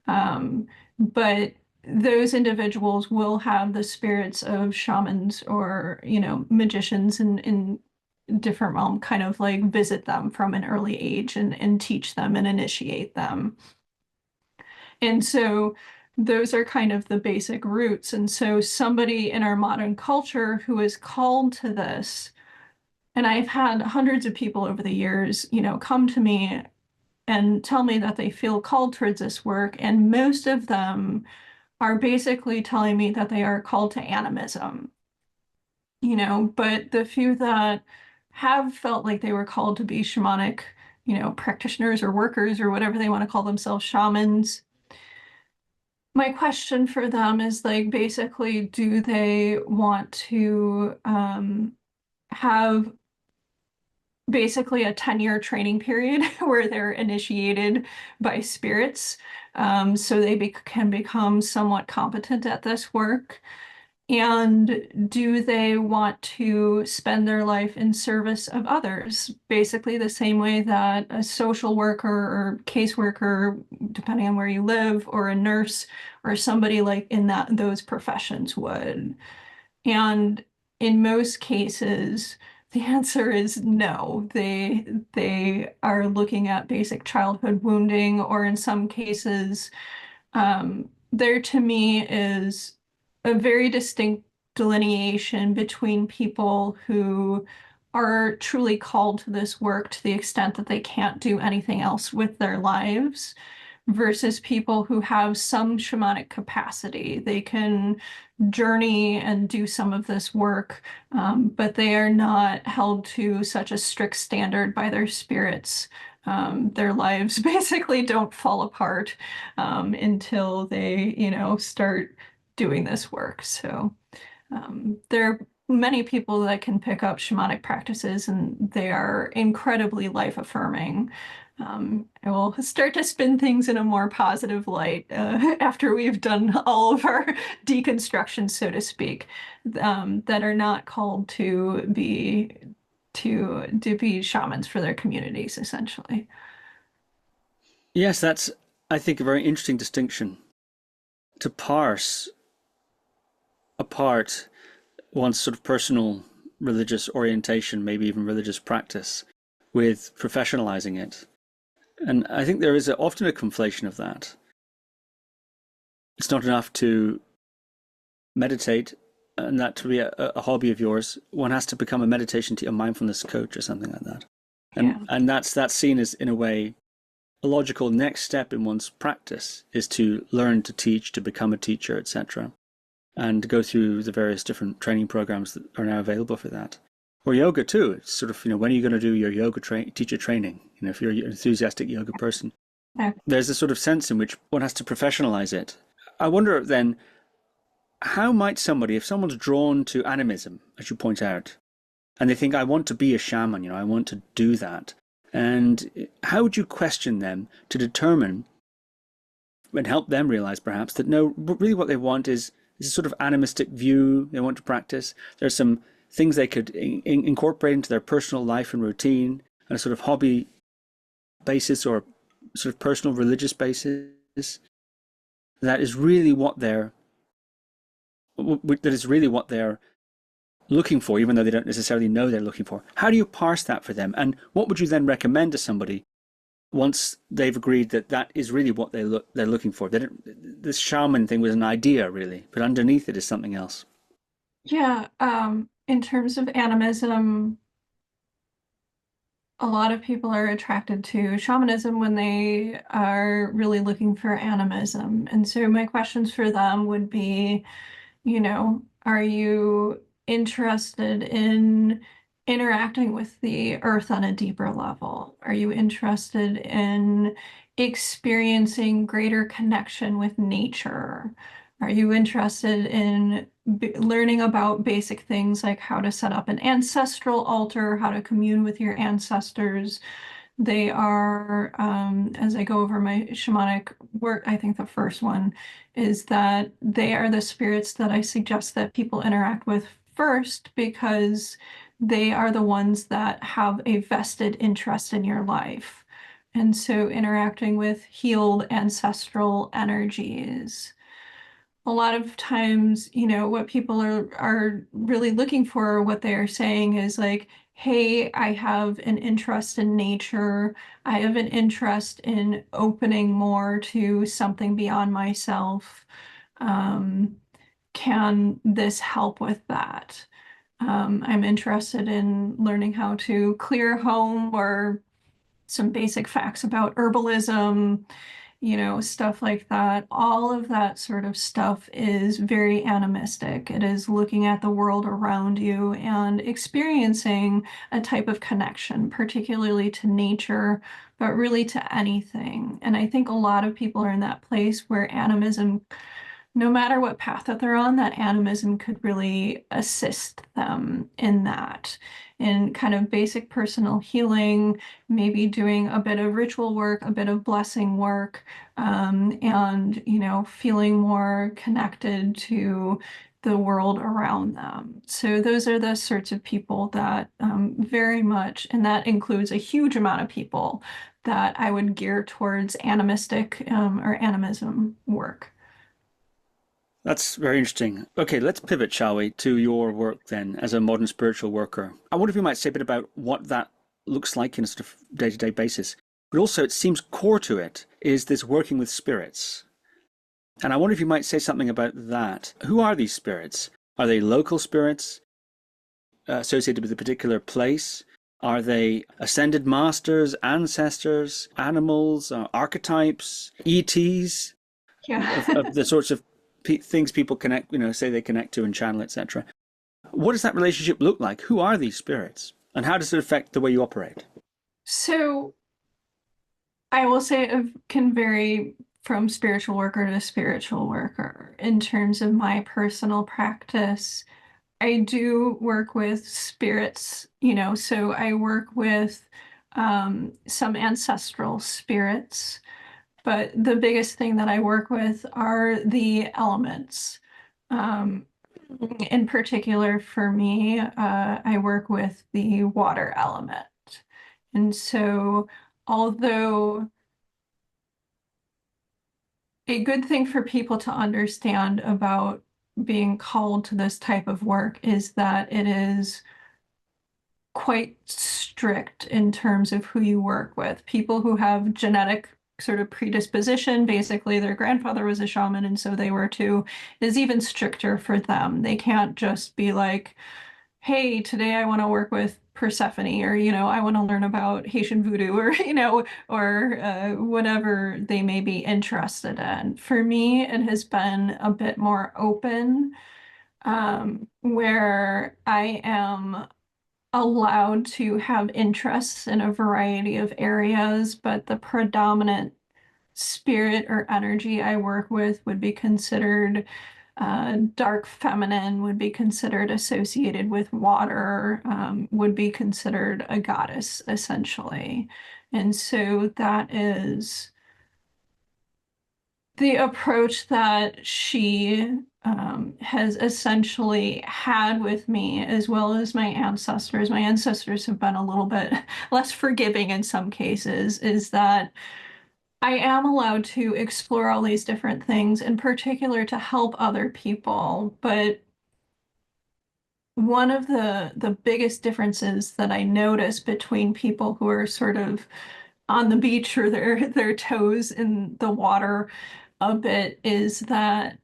S2: But those individuals will have the spirits of shamans or, magicians in different realm kind of like visit them from an early age and teach them and initiate them. And so those are kind of the basic roots. And so somebody in our modern culture who is called to this, and I've had hundreds of people over the years, come to me and tell me that they feel called towards this work, and most of them are basically telling me that they are called to animism. But the few that have felt like they were called to be shamanic, practitioners or workers or whatever they want to call themselves, shamans. My question for them is like, basically, do they want to have basically a 10-year training period where they're initiated by spirits, so they can become somewhat competent at this work? And do they want to spend their life in service of others? Basically the same way that a social worker or caseworker, depending on where you live, or a nurse or somebody like in those professions would. And in most cases, the answer is no. They are looking at basic childhood wounding, or in some cases, there to me is a very distinct delineation between people who are truly called to this work to the extent that they can't do anything else with their lives, versus people who have some shamanic capacity. They can journey and do some of this work, but they are not held to such a strict standard by their spirits. Their lives basically don't fall apart until they, start doing this work. So there are many people that can pick up shamanic practices, and they are incredibly life affirming. I will start to spin things in a more positive light after we've done all of our deconstruction, so to speak, that are not called to be shamans for their communities, essentially.
S3: Yes, that's, I think, a very interesting distinction to parse apart one's sort of personal religious orientation, maybe even religious practice, with professionalizing it. And I think there is often a conflation of that. It's not enough to meditate and that to be a hobby of yours. One has to become a meditation a mindfulness coach or something like that. And that's seen as, in a way, a logical next step in one's practice is to learn to teach, to become a teacher, etc. and go through the various different training programs that are now available for that. Or yoga too. It's sort of, when are you going to do your yoga teacher training? If you're an enthusiastic yoga person, there's a sort of sense in which one has to professionalize it. I wonder then, how might somebody, if someone's drawn to animism, as you point out, and they think, I want to be a shaman, I want to do that, and how would you question them to determine and help them realize perhaps that no, really what they want is a sort of animistic view they want to practice. There's some things they could incorporate into their personal life and routine on a sort of hobby basis or sort of personal religious basis. That is really what they're looking for, even though they don't necessarily know they're looking for. How do you parse that for them? And what would you then recommend to somebody once they've agreed that that is really what they're looking for? This shaman thing was an idea, really, but underneath it is something else.
S2: Yeah, in terms of animism, a lot of people are attracted to shamanism when they are really looking for animism. And so my questions for them would be, are you interested in interacting with the earth on a deeper level? Are you interested in experiencing greater connection with nature? Are you interested in learning about basic things like how to set up an ancestral altar, how to commune with your ancestors? They are, as I go over my shamanic work, I think the first one is that they are the spirits that I suggest that people interact with first, because they are the ones that have a vested interest in your life. And so interacting with healed ancestral energies. A lot of times, what people are really looking for, what they are saying is like, hey, I have an interest in nature. I have an interest in opening more to something beyond myself. Can this help with that? I'm interested in learning how to clear home, or some basic facts about herbalism, stuff like that. All of that sort of stuff is very animistic. It is looking at the world around you and experiencing a type of connection, particularly to nature, but really to anything. And I think a lot of people are in that place where animism, no matter what path that they're on, that animism could really assist them in that, in kind of basic personal healing, maybe doing a bit of ritual work, a bit of blessing work, and, feeling more connected to the world around them. So those are the sorts of people that very much, and that includes a huge amount of people that I would gear towards animistic or animism work.
S3: That's very interesting. Okay, let's pivot, shall we, to your work then as a modern spiritual worker. I wonder if you might say a bit about what that looks like in a sort of day-to-day basis. But also, it seems core to it is this working with spirits. And I wonder if you might say something about that. Who are these spirits? Are they local spirits associated with a particular place? Are they ascended masters, ancestors, animals, archetypes, ETs?
S2: Yeah.
S3: of the sorts of things people connect, say they connect to and channel, etc. What does that relationship look like? Who are these spirits? And how does it affect the way you operate?
S2: So I will say it can vary from spiritual worker to spiritual worker. In terms of my personal practice, I do work with spirits, so I work with some ancestral spirits. But the biggest thing that I work with are the elements. In particular, for me, I work with the water element. And so, although a good thing for people to understand about being called to this type of work is that it is quite strict in terms of who you work with. People who have genetic sort of predisposition, basically their grandfather was a shaman and so they were too, is even stricter for them. They can't just be like, hey, today I want to work with Persephone, or, I want to learn about Haitian voodoo, or, or whatever they may be interested in. For me, it has been a bit more open, where I am allowed to have interests in a variety of areas, but the predominant spirit or energy I work with would be considered dark feminine, would be considered associated with water, would be considered a goddess, essentially. And so that is the approach that she has essentially had with me, as well as my ancestors. My ancestors have been a little bit less forgiving in some cases, is that I am allowed to explore all these different things, in particular to help other people. But one of the biggest differences that I notice between people who are sort of on the beach, or their toes in the water a bit, is that,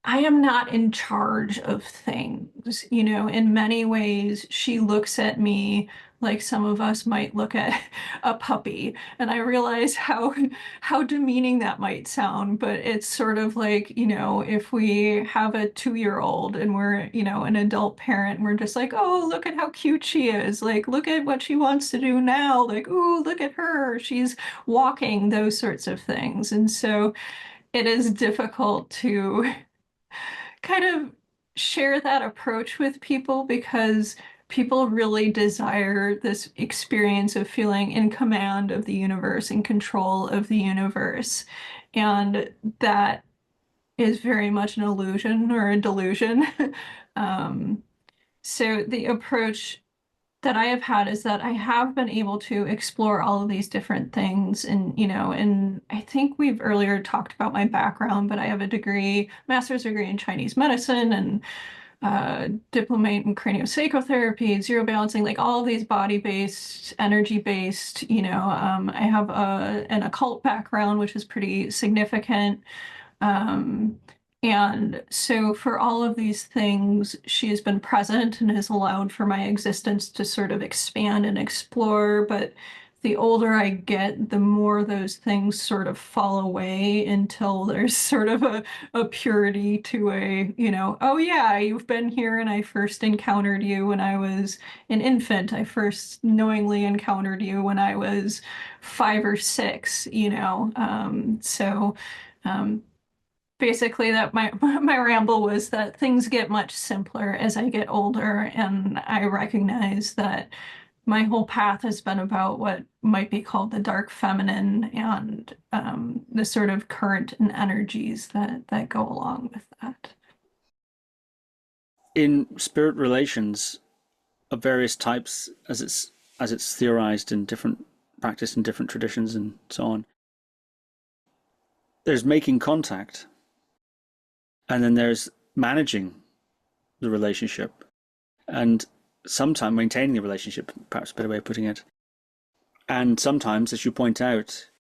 S2: I am not in charge of things. In many ways, she looks at me like some of us might look at a puppy. And I realize how demeaning that might sound, but it's sort of like, if we have a 2-year-old and we're, an adult parent, and we're just like, oh, look at how cute she is. Like, look at what she wants to do now. Like, ooh, look at her. She's walking, those sorts of things. And so it is difficult to kind of share that approach with people, because people really desire this experience of feeling in command of the universe, in control of the universe. And that is very much an illusion or a delusion. So the approach that I have had is that I have been able to explore all of these different things. And I think we've earlier talked about my background, but I have a master's degree in Chinese medicine, and diplomate in craniosacral zero balancing, like all of these body-based, energy-based, I have an occult background, which is pretty significant. Um, and so for all of these things, she has been present and has allowed for my existence to sort of expand and explore. But the older I get, the more those things sort of fall away, until there's sort of a purity to oh yeah, you've been here, and I first encountered you when I was an infant. I first knowingly encountered you when I was 5 or 6, so basically, that my ramble was that things get much simpler as I get older, and I recognize that my whole path has been about what might be called the dark feminine, and the sort of current and energies that go along with that.
S3: In spirit relations of various types, as it's theorized in different practice in different traditions and so on, there's making contact, and then there's managing the relationship, and sometimes maintaining the relationship, perhaps a better way of putting it. And sometimes, as you point out,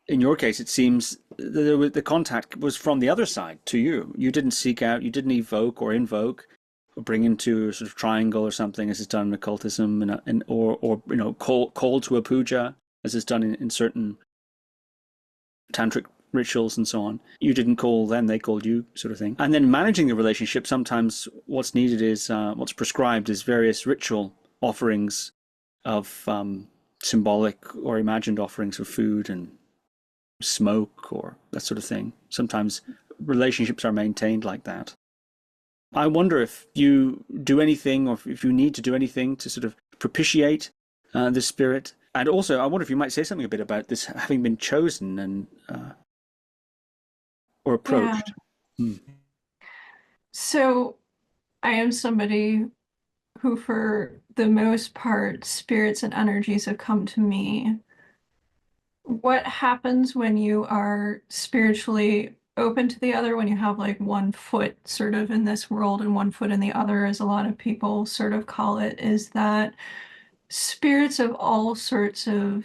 S3: in your case, it seems the contact was from the other side to you. You didn't seek out, you didn't evoke or invoke or bring into a sort of triangle or something, as is done in occultism, or call to a puja, as is done in certain tantric rituals and so on. You didn't call them, they called you, sort of thing. And then managing the relationship, sometimes what's needed is, what's prescribed is various ritual offerings of symbolic or imagined offerings of food and smoke or that sort of thing. Sometimes relationships are maintained like that. I wonder if you do anything, or if you need to do anything to sort of propitiate the spirit. And also, I wonder if you might say something a bit about this having been chosen and or approached.
S2: Yeah. So I am somebody who, for the most part, spirits and energies have come to me. What happens when you are spiritually open to the other, when you have like one foot sort of in this world and one foot in the other, as a lot of people sort of call it, is that spirits of all sorts of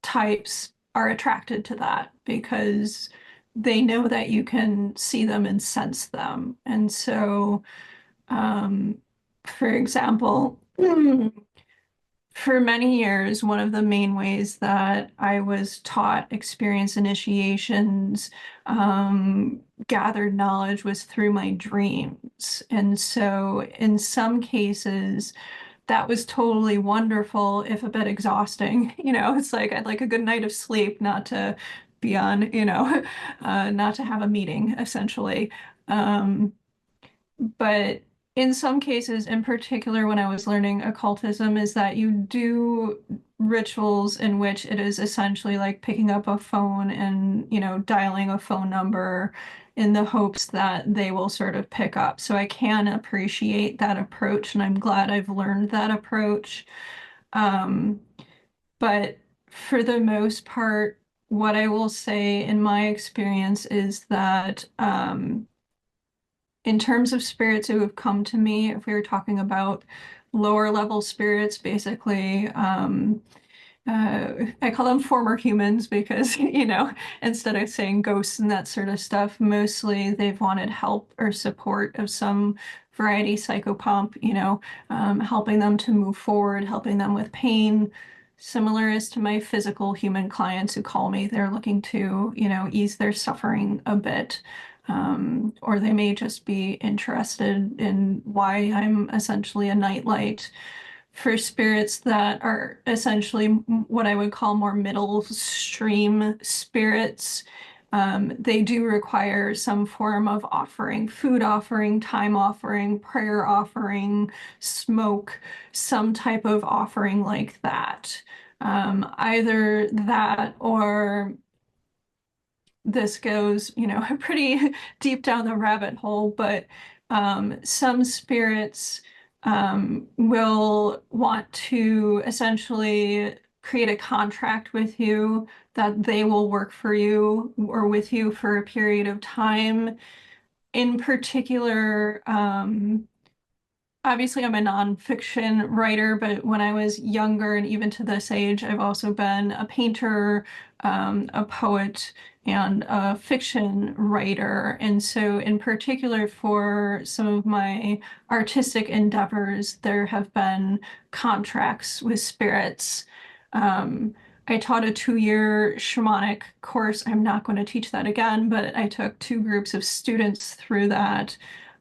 S2: types are attracted to that, because they know that you can see them and sense them. And so for example, for many years, one of the main ways that I was taught experience initiations, gathered knowledge was through my dreams. And so in some cases, that was totally wonderful, if a bit exhausting. It's like I'd like a good night of sleep, not to be on, not to have a meeting, essentially. But in some cases, in particular, when I was learning occultism, is that you do rituals in which it is essentially like picking up a phone and, dialing a phone number in the hopes that they will sort of pick up. So I can appreciate that approach, and I'm glad I've learned that approach. But for the most part, what I will say in my experience is that in terms of spirits who have come to me, if we were talking about lower level spirits, basically, I call them former humans because, instead of saying ghosts and that sort of stuff, mostly they've wanted help or support of some variety, psychopomp, helping them to move forward, helping them with pain. Similar as to my physical human clients who call me, they're looking to, ease their suffering a bit. Or they may just be interested in why I'm essentially a nightlight. For spirits that are essentially what I would call more middle stream spirits, they do require some form of offering, food offering, time offering, prayer offering, smoke, some type of offering like that. Either that or this goes, pretty deep down the rabbit hole, but some spirits will want to essentially create a contract with you that they will work for you or with you for a period of time. In particular, obviously I'm a nonfiction writer, but when I was younger and even to this age, I've also been a painter, a poet, and a fiction writer. And so in particular for some of my artistic endeavors, there have been contracts with spirits. I taught a 2-year shamanic course. I'm not going to teach that again, but I took 2 groups of students through that.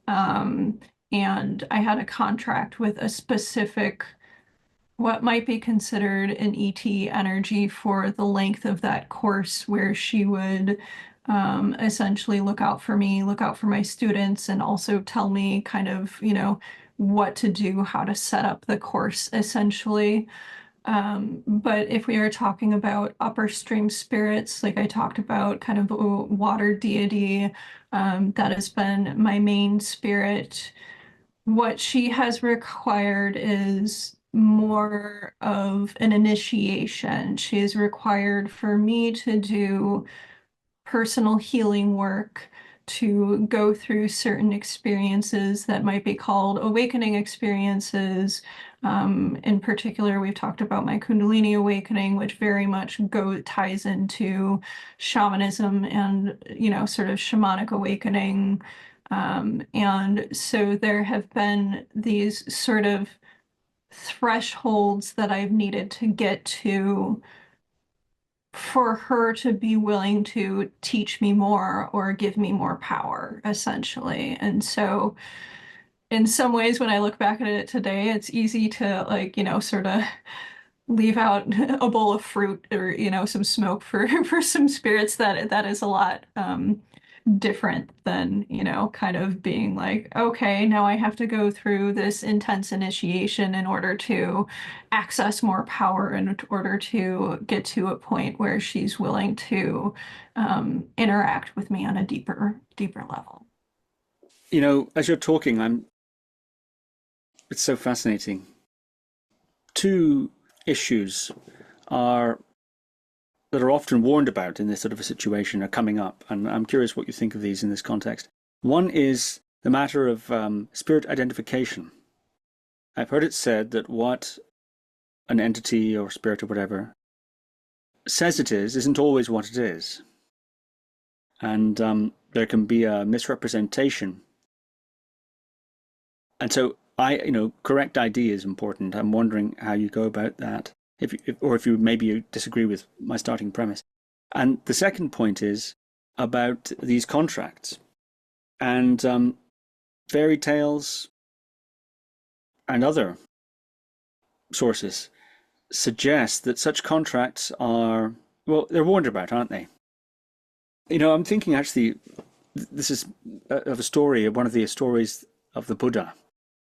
S2: And I had a contract with a specific, what might be considered an ET energy for the length of that course, where she would essentially look out for me, look out for my students, and also tell me kind of, what to do, how to set up the course, essentially. But if we are talking about upper stream spirits, like I talked about, kind of a water deity, that has been my main spirit. What she has required is more of an initiation. She is required for me to do personal healing work, to go through certain experiences that might be called awakening experiences. In particular, we've talked about my Kundalini awakening, which very much ties into shamanism and, sort of shamanic awakening. And so there have been these sort of thresholds that I've needed to get to for her to be willing to teach me more or give me more power, essentially. And so in some ways, when I look back at it today, it's easy to sort of leave out a bowl of fruit or, some smoke for for some spirits that is a lot different than, kind of being like, okay, now I have to go through this intense initiation in order to access more power, in order to get to a point where she's willing to interact with me on a deeper level.
S3: As you're talking, it's so fascinating. 2 issues that are often warned about in this sort of a situation are coming up, and I'm curious what you think of these in this context. One is the matter of spirit identification. I've heard it said that what an entity or spirit or whatever says it is isn't always what it is, and there can be a misrepresentation. And so correct ID is important. I'm wondering how you go about that, if you maybe disagree with my starting premise. And the second point is about these contracts and fairy tales and other sources suggest that such contracts are, well, they're warned about, aren't they? I'm thinking actually, this is of a story, one of the stories of the Buddha,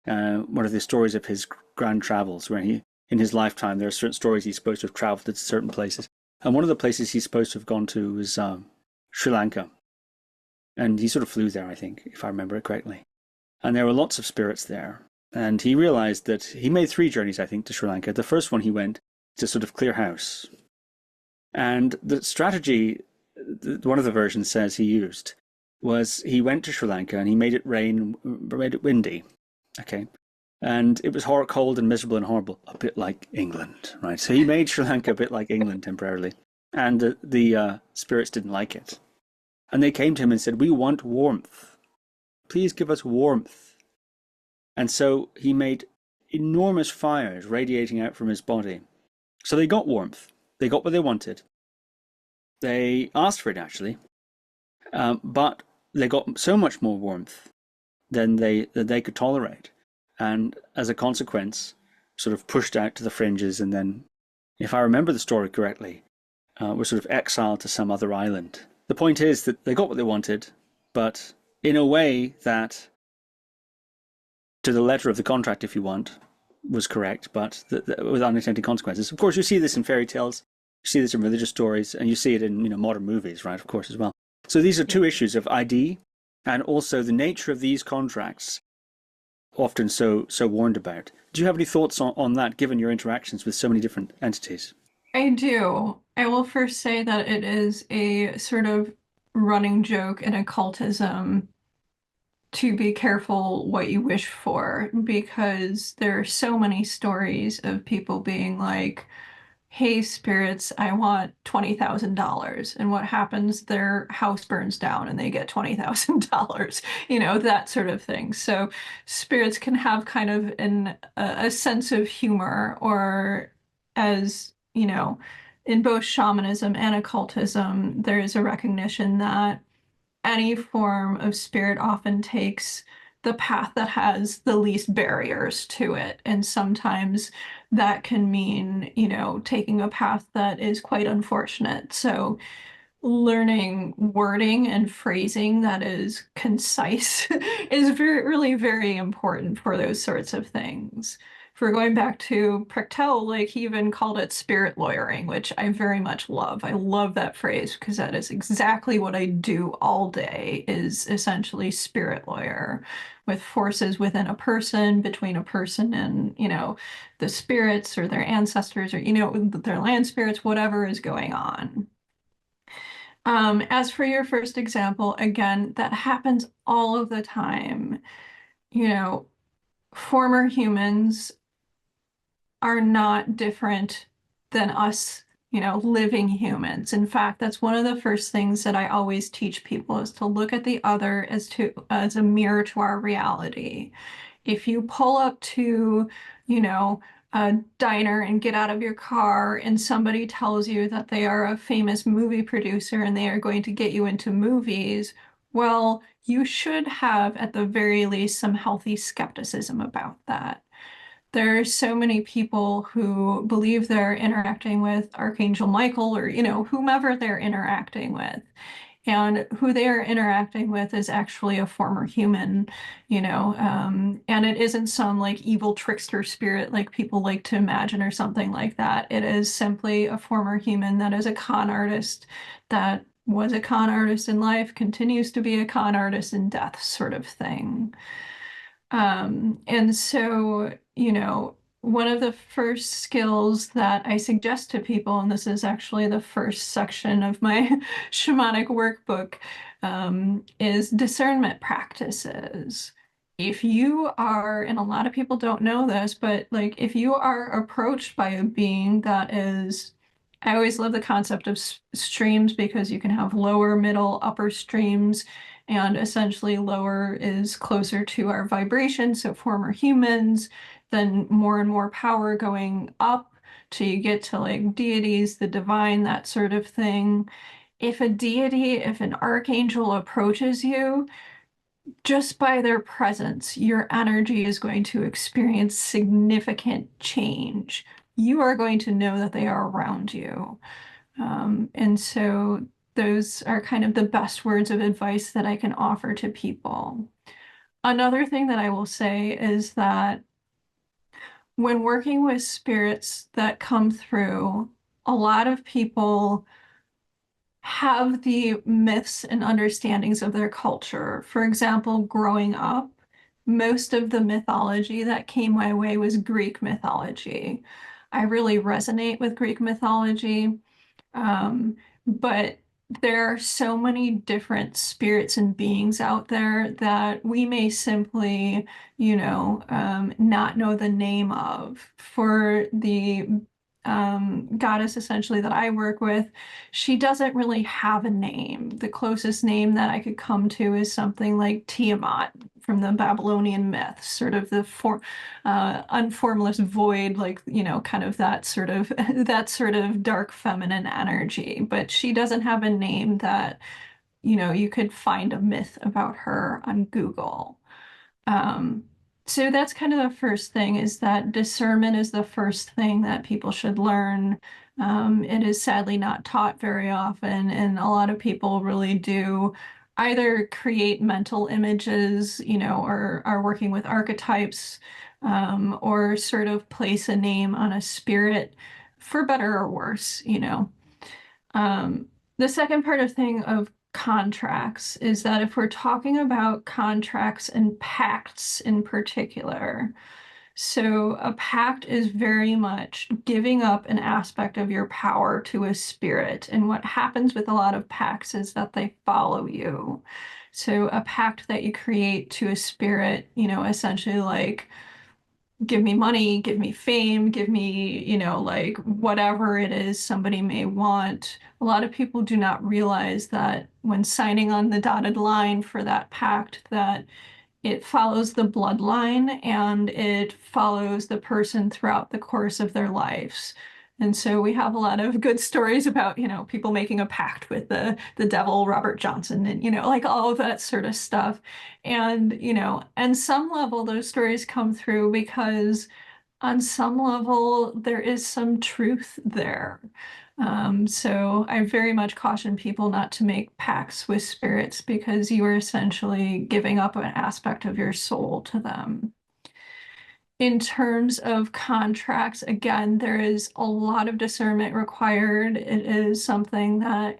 S3: one of the stories of his grand travels, where in his lifetime, there are certain stories he's supposed to have traveled to certain places. And one of the places he's supposed to have gone to was Sri Lanka. And he sort of flew there, I think, if I remember it correctly. And there were lots of spirits there. And he realized that he made 3 journeys, I think, to Sri Lanka. The first one he went to sort of clear house. And the strategy, one of the versions says he used, was he went to Sri Lanka and he made it rain, made it windy. Okay. And it was cold and miserable and horrible, a bit like England, right? So he made Sri Lanka a bit like England temporarily. And the spirits didn't like it. And they came to him and said, "We want warmth. Please give us warmth." And so he made enormous fires radiating out from his body. So they got warmth. They got what they wanted. They asked for it, actually. But they got so much more warmth than they could tolerate. And as a consequence, sort of pushed out to the fringes, and then, if I remember the story correctly, were sort of exiled to some other island. The point is that they got what they wanted, but in a way that, to the letter of the contract, if you want, was correct, but with unintended consequences. Of course, you see this in fairy tales, you see this in religious stories, and you see it in modern movies, right? Of course, as well. So these are 2 issues of ID, and also the nature of these contracts, often so warned about. Do you have any thoughts on that, given your interactions with so many different entities?
S2: I do. I will first say that it is a sort of running joke in occultism to be careful what you wish for, because there are so many stories of people being like, "Hey, spirits, I want $20,000." And what happens? Their house burns down and they get $20,000, that sort of thing. So spirits can have kind of a sense of humor, or as, in both shamanism and occultism, there is a recognition that any form of spirit often takes the path that has the least barriers to it. And sometimes that can mean, taking a path that is quite unfortunate. So learning wording and phrasing that is concise is really very important for those sorts of things. If we're going back to Prechtel, like, he even called it spirit lawyering, which I very much love. I love that phrase because that is exactly what I do all day, is essentially spirit lawyer, with forces within a person, between a person and, the spirits or their ancestors, or, their land spirits, whatever is going on. As for your first example, again, that happens all of the time. Former humans are not different than us, living humans. In fact, that's one of the first things that I always teach people, is to look at the other as a mirror to our reality. If you pull up to, a diner and get out of your car and somebody tells you that they are a famous movie producer and they are going to get you into movies, well, you should have, at the very least, some healthy skepticism about that. There are so many people who believe they're interacting with Archangel Michael, or, whomever they're interacting with. And who they are interacting with is actually a former human, and it isn't some like evil trickster spirit like people like to imagine, or something like that. It is simply a former human that is a con artist, that was a con artist in life, continues to be a con artist in death, sort of thing. And so, one of the first skills that I suggest to people, and this is actually the first section of my shamanic workbook, is discernment practices. If you are, and a lot of people don't know this, but like, if you are approached by a being that is, I always love the concept of streams, because you can have lower, middle, upper streams, and essentially lower is closer to our vibration, so former humans, then more and more power going up till you get to like deities, the divine, that sort of thing. If a deity, if an archangel approaches you, just by their presence, your energy is going to experience significant change. You are going to know that they are around you. And so those are kind of the best words of advice that I can offer to people. Another thing that I will say is that when working with spirits that come through, a lot of people have the myths and understandings of their culture. For example, growing up, most of the mythology that came my way was Greek mythology. I really resonate with Greek mythology, but there are so many different spirits and beings out there that we may simply, not know the name of. For the goddess essentially that I work with, she doesn't really have a name. The closest name that I could come to is something like Tiamat from the Babylonian myths, sort of the unformless void, like, kind of that sort of dark feminine energy. But she doesn't have a name that, you could find a myth about her on Google. So that's kind of the first thing, is that discernment is the first thing that people should learn. It is sadly not taught very often, and a lot of people really do either create mental images, or are working with archetypes, or sort of place a name on a spirit for better or worse. The second part of contracts is that if we're talking about contracts and pacts in particular, so a pact is very much giving up an aspect of your power to a spirit. And what happens with a lot of pacts is that they follow you. So a pact that you create to a spirit, essentially like, give me money, give me fame, give me, like whatever it is somebody may want. A lot of people do not realize that when signing on the dotted line for that pact, that it follows the bloodline and it follows the person throughout the course of their lives. And so we have a lot of good stories about, people making a pact with the devil, Robert Johnson, and, like all of that sort of stuff. And, and some level, those stories come through because on some level, there is some truth there. So I very much caution people not to make pacts with spirits, because you are essentially giving up an aspect of your soul to them. In terms of contracts, again, there is a lot of discernment required. It is something that,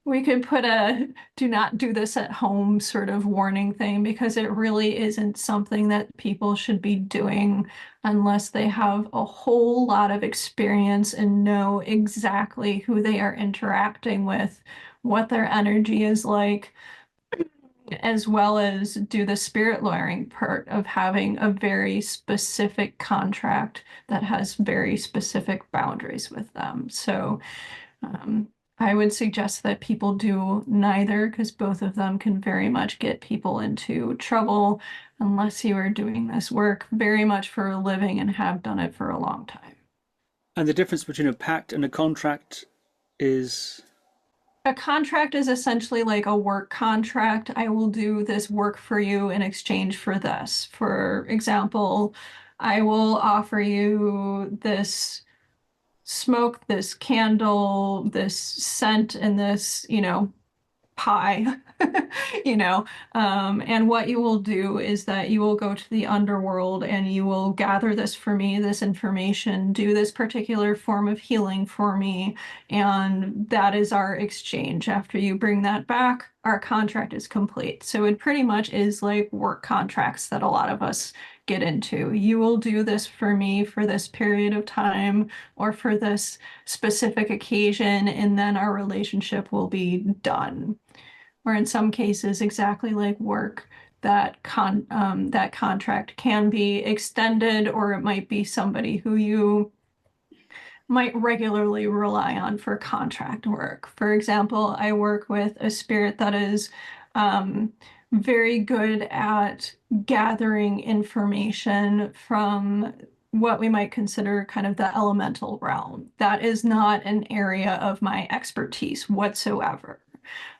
S2: we could put a do not do this at home sort of warning thing, because it really isn't something that people should be doing unless they have a whole lot of experience and know exactly who they are interacting with, what their energy is like, as well as do the spirit lawyering part of having a very specific contract that has very specific boundaries with them. So I would suggest that people do neither, because both of them can very much get people into trouble unless you are doing this work very much for a living and have done it for a long time.
S3: And the difference between a pact and a contract is?
S2: A contract is essentially like a work contract. I will do this work for you in exchange for this. For example, I will offer you this smoke, this candle, this scent, and this, pie, and what you will do is that you will go to the underworld and you will gather this for me, this information, do this particular form of healing for me, and that is our exchange. After you bring that back, our contract is complete. So it pretty much is like work contracts that a lot of us get into. You will do this for me for this period of time or for this specific occasion, and then our relationship will be done. Or in some cases, exactly like work, that contract can be extended, or it might be somebody who you might regularly rely on for contract work. For example, I work with a spirit that is very good at gathering information from what we might consider kind of the elemental realm. That is not an area of my expertise whatsoever.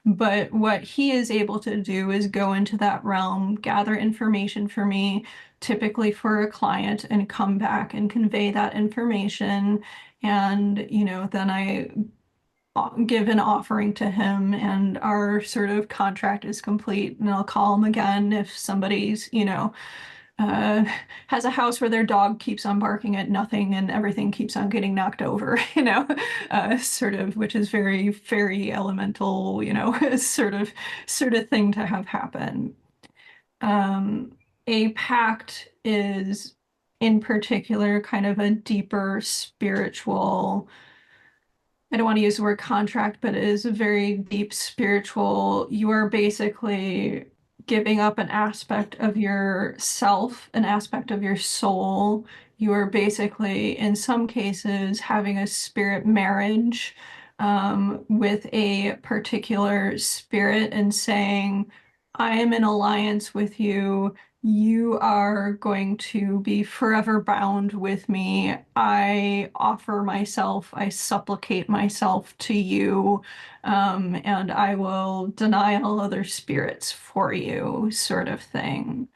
S2: But what he is able to do is go into that realm, gather information for me, typically for a client, and come back and convey that information. And, then I give an offering to him, and our sort of contract is complete. And I'll call him again if somebody's, uh, has a house where their dog keeps on barking at nothing and everything keeps on getting knocked over, sort of, which is very fairy elemental, sort of thing to have happen. A pact is, in particular, kind of a deeper spiritual. I don't want to use the word contract, but it is a very deep spiritual. You are basically giving up an aspect of yourself, an aspect of your soul. You are basically, in some cases, having a spirit marriage with a particular spirit and saying, I am in alliance with you. You are going to be forever bound with me. I offer myself, I supplicate myself to you, and I will deny all other spirits for you, sort of thing.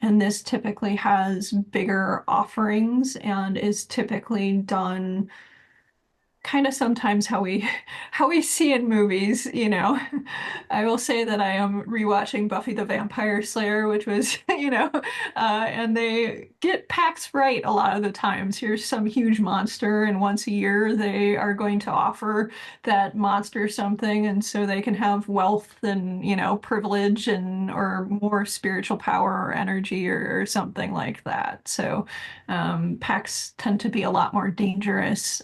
S2: And this typically has bigger offerings and is typically done kind of sometimes how we see in movies. I will say that I am rewatching Buffy the Vampire Slayer, which was, and they get pacts right a lot of the times. Here's some huge monster, and once a year they are going to offer that monster something, and so they can have wealth and, privilege and or more spiritual power or energy or something like that. So pacts tend to be a lot more dangerous.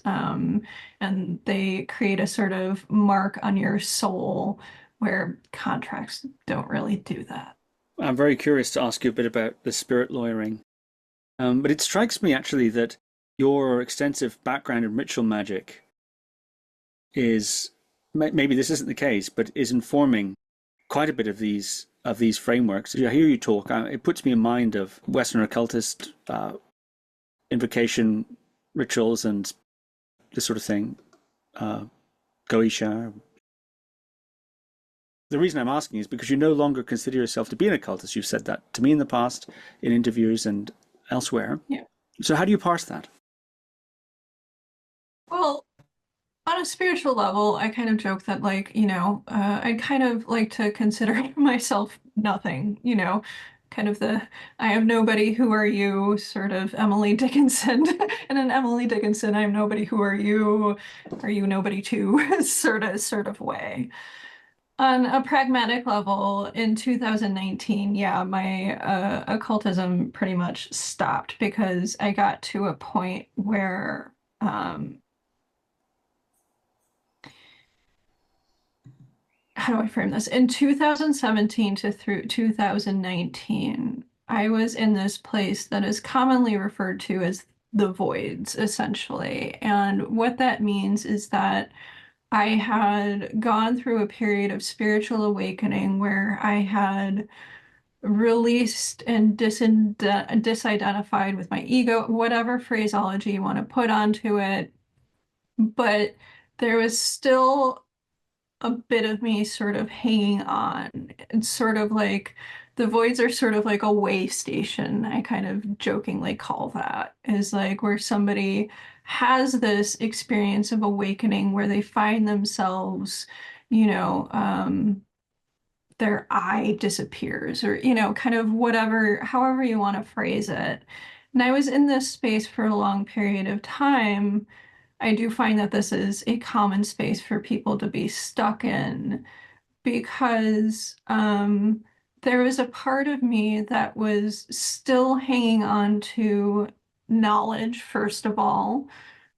S2: And they create a sort of mark on your soul where contracts don't really do that.
S3: I'm very curious to ask you a bit about the spirit lawyering. But it strikes me actually that your extensive background in ritual magic is, maybe this isn't the case, but is informing quite a bit of these frameworks. I hear you talk, it puts me in mind of Western occultist invocation rituals and this sort of thing, Goisha. The reason I'm asking is because you no longer consider yourself to be an occultist. You've said that to me in the past, in interviews and elsewhere.
S2: Yeah.
S3: So how do you parse that?
S2: Well, on a spiritual level, I kind of joke that, I kind of like to consider myself nothing, kind of I am nobody, who are you, sort of Emily Dickinson. And in Emily Dickinson, I'm nobody, who are you nobody too, sort of way. On a pragmatic level, in 2019, yeah, my occultism pretty much stopped because I got to a point where how do I frame this? In 2017 to through 2019, I was in this place that is commonly referred to as the voids, essentially. And what that means is that I had gone through a period of spiritual awakening where I had released and disidentified with my ego, whatever phraseology you want to put onto it. But there was still a bit of me sort of hanging on. It's sort of like the voids are sort of like a way station. I kind of jokingly call that, is like where somebody has this experience of awakening where they find themselves, their eye disappears, or, kind of whatever, however you want to phrase it. And I was in this space for a long period of time. I do find that this is a common space for people to be stuck in because there was a part of me that was still hanging on to knowledge, first of all.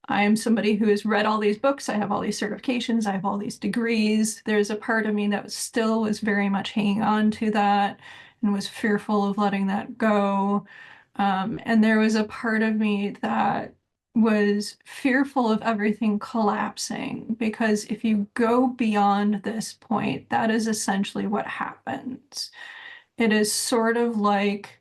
S2: I am somebody who has read all these books. I have all these certifications. I have all these degrees. There's a part of me that still was very much hanging on to that and was fearful of letting that go. And there was a part of me that was fearful of everything collapsing, because if you go beyond this point, that is essentially what happens. It is sort of like,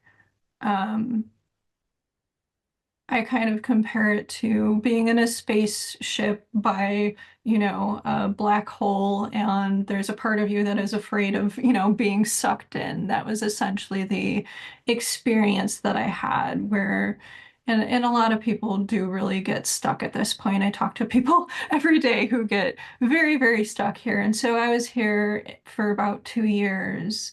S2: I kind of compare it to being in a spaceship by, a black hole, and there's a part of you that is afraid of, being sucked in. That was essentially the experience that I had where, and a lot of people do really get stuck at this point. I talk to people every day who get very, very stuck here. And so I was here for about 2 years.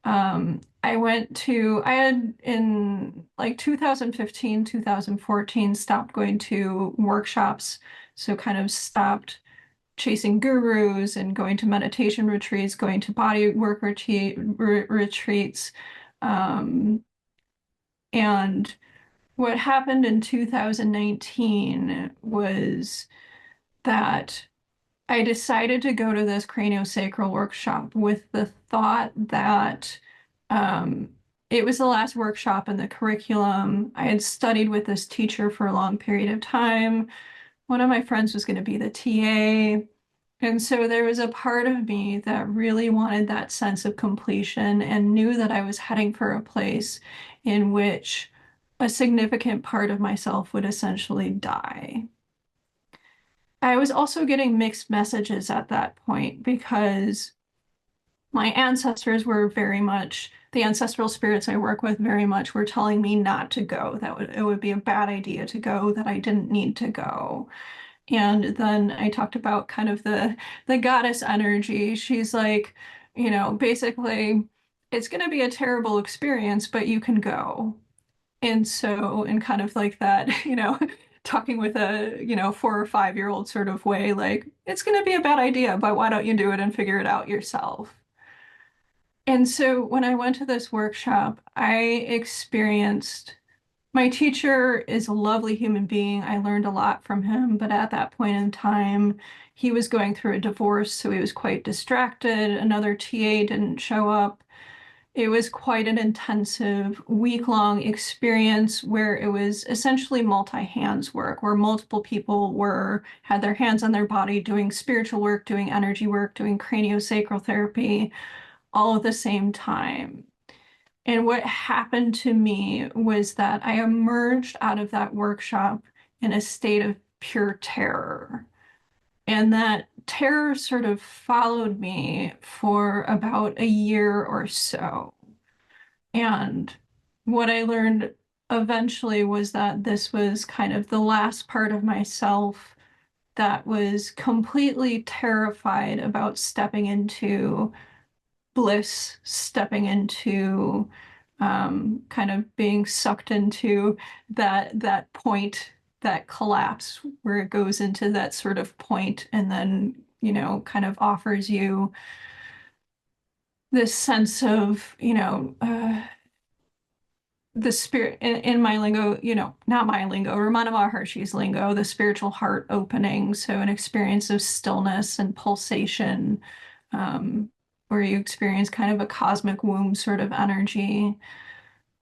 S2: I had in like 2015, 2014, stopped going to workshops. So kind of stopped chasing gurus and going to meditation retreats, going to body work retreats. And what happened in 2019 was that I decided to go to this craniosacral workshop with the thought that um, it was the last workshop in the curriculum. I had studied with this teacher for a long period of time. One of my friends was going to be the TA. And so there was a part of me that really wanted that sense of completion and knew that I was heading for a place in which a significant part of myself would essentially die. I was also getting mixed messages at that point because my ancestors were very much, the ancestral spirits I work with very much were telling me not to go, that it would be a bad idea to go, that I didn't need to go. And then I talked about kind of the goddess energy. She's like, basically, it's going to be a terrible experience, but you can go. And so, in kind of like that, talking with a, 4 or 5 year old sort of way, like, it's going to be a bad idea, but why don't you do it and figure it out yourself? And so when I went to this workshop, I experienced, my teacher is a lovely human being. I learned a lot from him, but at that point in time, he was going through a divorce, so he was quite distracted. Another TA didn't show up. It was quite an intensive week-long experience where it was essentially multi-hands work, where multiple people had their hands on their body doing spiritual work, doing energy work, doing craniosacral therapy, all at the same time. And what happened to me was that I emerged out of that workshop in a state of pure terror. And that terror sort of followed me for about a year or so. And what I learned eventually was that this was kind of the last part of myself that was completely terrified about stepping into bliss, stepping into kind of being sucked into that point, that collapse where it goes into that sort of point and then, kind of offers you this sense of, the spirit in my lingo, not my lingo, Ramana Maharshi's lingo, the spiritual heart opening. So an experience of stillness and pulsation, where you experience kind of a cosmic womb sort of energy.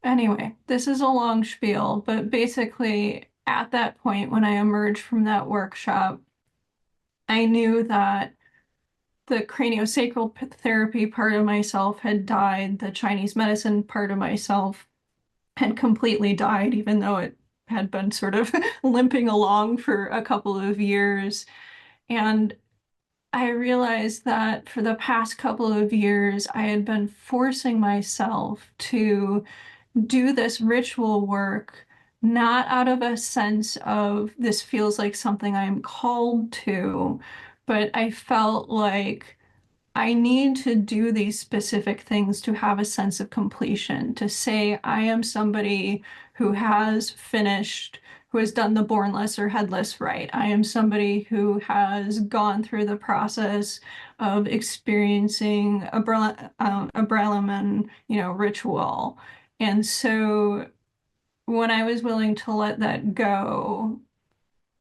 S2: Anyway, this is a long spiel, but basically at that point when I emerged from that workshop, I knew that the craniosacral therapy part of myself had died, the Chinese medicine part of myself had completely died, even though it had been sort of limping along for a couple of years. And I realized that for the past couple of years, I had been forcing myself to do this ritual work, not out of a sense of this feels like something I'm called to, but I felt like I need to do these specific things to have a sense of completion, to say I am somebody who has finished, who has done the bornless or headless rite. I am somebody who has gone through the process of experiencing Abramelin, ritual. And so when I was willing to let that go,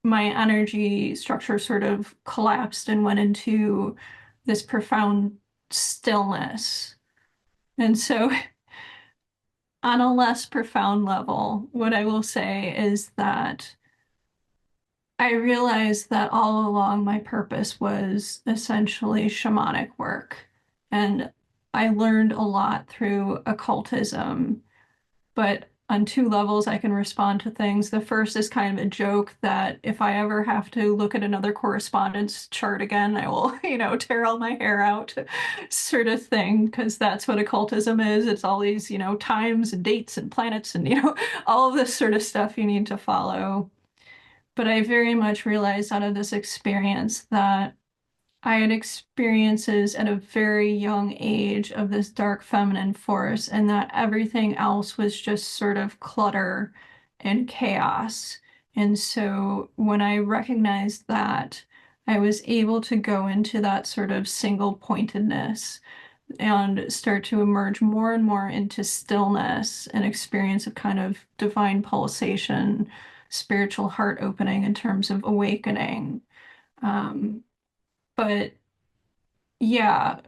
S2: my energy structure sort of collapsed and went into this profound stillness. And so, on a less profound level, what I will say is that I realized that all along my purpose was essentially shamanic work. And I learned a lot through occultism, but on two levels, I can respond to things. The first is kind of a joke that if I ever have to look at another correspondence chart again, I will, tear all my hair out, sort of thing, because that's what occultism is. It's all these, times and dates and planets and, all of this sort of stuff you need to follow. But I very much realized out of this experience that I had experiences at a very young age of this dark feminine force, and that everything else was just sort of clutter and chaos. And so when I recognized that, I was able to go into that sort of single pointedness and start to emerge more and more into stillness and experience of kind of divine pulsation, spiritual heart opening in terms of awakening. But yeah,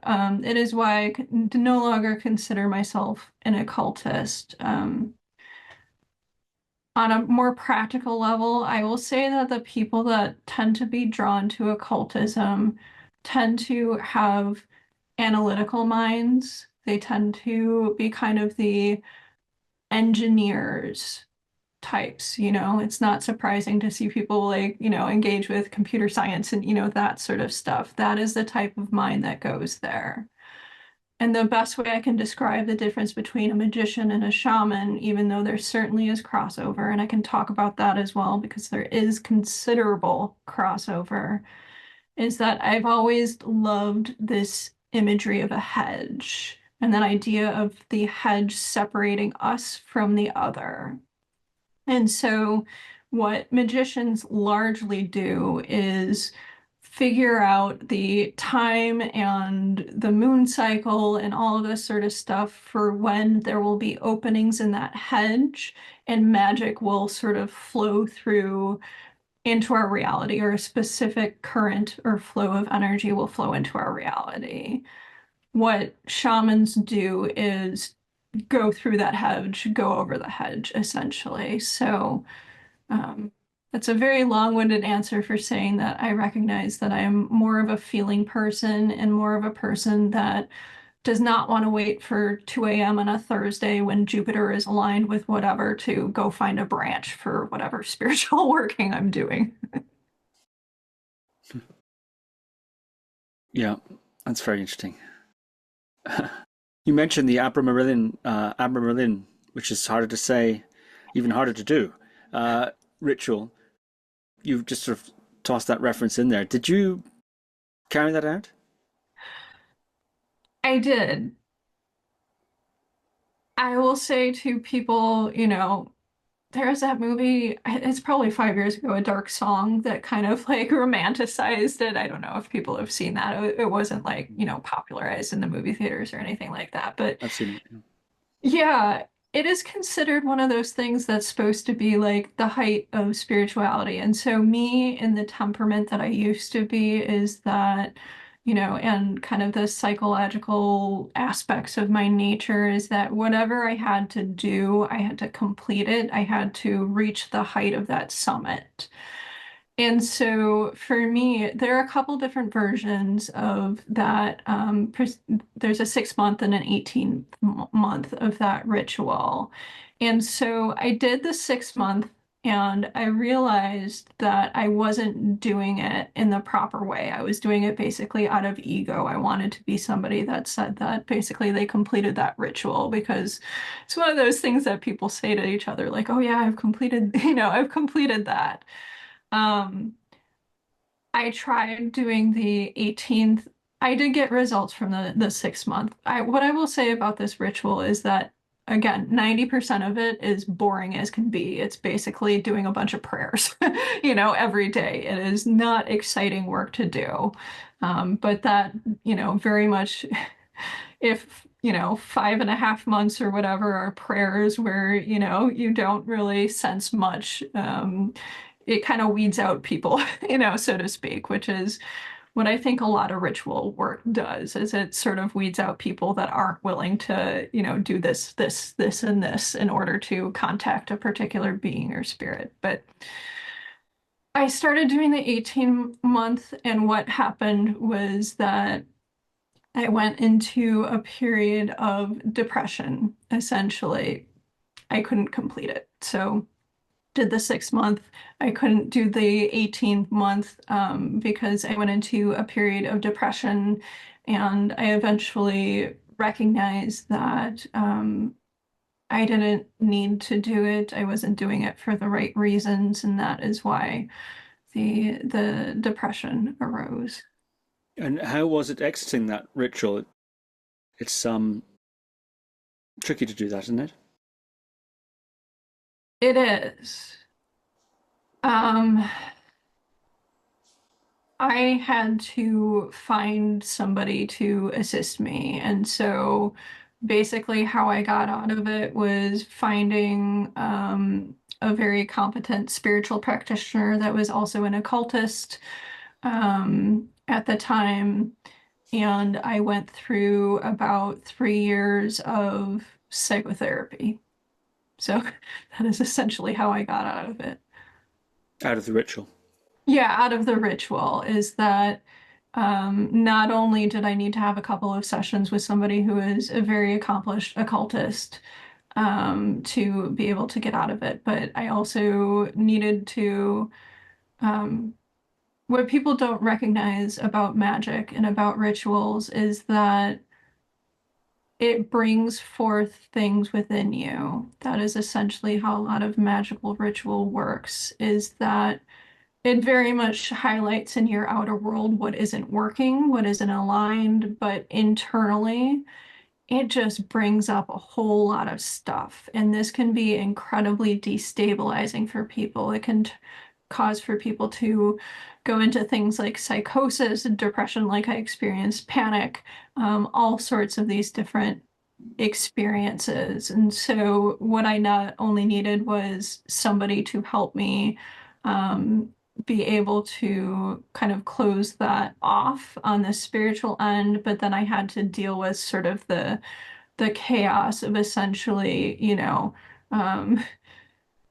S2: it is why I no longer consider myself an occultist. On a more practical level, I will say that the people that tend to be drawn to occultism tend to have analytical minds. They tend to be kind of the engineers types, it's not surprising to see people like, engage with computer science and, that sort of stuff. That is the type of mind that goes there. And the best way I can describe the difference between a magician and a shaman, even though there certainly is crossover, and I can talk about that as well because there is considerable crossover, is that I've always loved this imagery of a hedge and that idea of the hedge separating us from the other. And so what magicians largely do is figure out the time and the moon cycle and all of this sort of stuff for when there will be openings in that hedge and magic will sort of flow through into our reality, or a specific current or flow of energy will flow into our reality. What shamans do is go through that hedge, go over the hedge, essentially. So that's a very long-winded answer for saying that I recognize that I am more of a feeling person and more of a person that does not want to wait for 2 a.m. on a Thursday when Jupiter is aligned with whatever to go find a branch for whatever spiritual working I'm doing.
S3: Yeah, that's very interesting. You mentioned the Abramelin, which is harder to say, even harder to do, ritual. You've just sort of tossed that reference in there. Did you carry that out?
S2: I did. I will say to people, there's that movie, it's probably 5 years ago, A Dark Song, that kind of like romanticized it. I don't know if people have seen that. It wasn't like, popularized in the movie theaters or anything like that. But
S3: I've seen it.
S2: yeah, it is considered one of those things that's supposed to be like the height of spirituality. And so me in the temperament that I used to be is that, and kind of the psychological aspects of my nature is that whatever I had to do, I had to complete it. I had to reach the height of that summit. And so for me, there are a couple different versions of that. There's a 6 month and an 18 month of that ritual. And so I did the 6 month and I realized that I wasn't doing it in the proper way. I was doing it basically out of ego. I wanted to be somebody that said that basically they completed that ritual because it's one of those things that people say to each other, like, oh yeah, I've completed, I've completed that. Um, I tried doing the 18th. I did get results from the 6 month. What I will say about this ritual is that again, 90% of it is boring as can be. It's basically doing a bunch of prayers, every day. It is not exciting work to do. But that, very much if 5.5 months or whatever are prayers where you don't really sense much, it kind of weeds out people, so to speak, which is what I think a lot of ritual work does, is it sort of weeds out people that aren't willing to, do this, and this in order to contact a particular being or spirit. But I started doing the 18-month, and what happened was that I went into a period of depression, essentially. I couldn't complete it. So did the 6 month. I couldn't do the 18th month because I went into a period of depression, and I eventually recognized that I didn't need to do it. I wasn't doing it for the right reasons, and that is why the depression arose.
S3: And how was it exiting that ritual? It's tricky to do that, isn't it?
S2: It is. Um, I had to find somebody to assist me. And so basically, how I got out of it was finding a very competent spiritual practitioner that was also an occultist at the time. And I went through about 3 years of psychotherapy. So that is essentially how I got out of it.
S3: Out of the ritual.
S2: Yeah, out of the ritual is that not only did I need to have a couple of sessions with somebody who is a very accomplished occultist to be able to get out of it, but I also needed to, what people don't recognize about magic and about rituals is that it brings forth things within you. That is essentially how a lot of magical ritual works, is that it very much highlights in your outer world what isn't working, what isn't aligned, but internally, it just brings up a whole lot of stuff. And this can be incredibly destabilizing for people. It can cause for people to go into things like psychosis, depression, like I experienced, panic, all sorts of these different experiences. And so, what I not only needed was somebody to help me be able to kind of close that off on the spiritual end, but then I had to deal with sort of the chaos of essentially, um,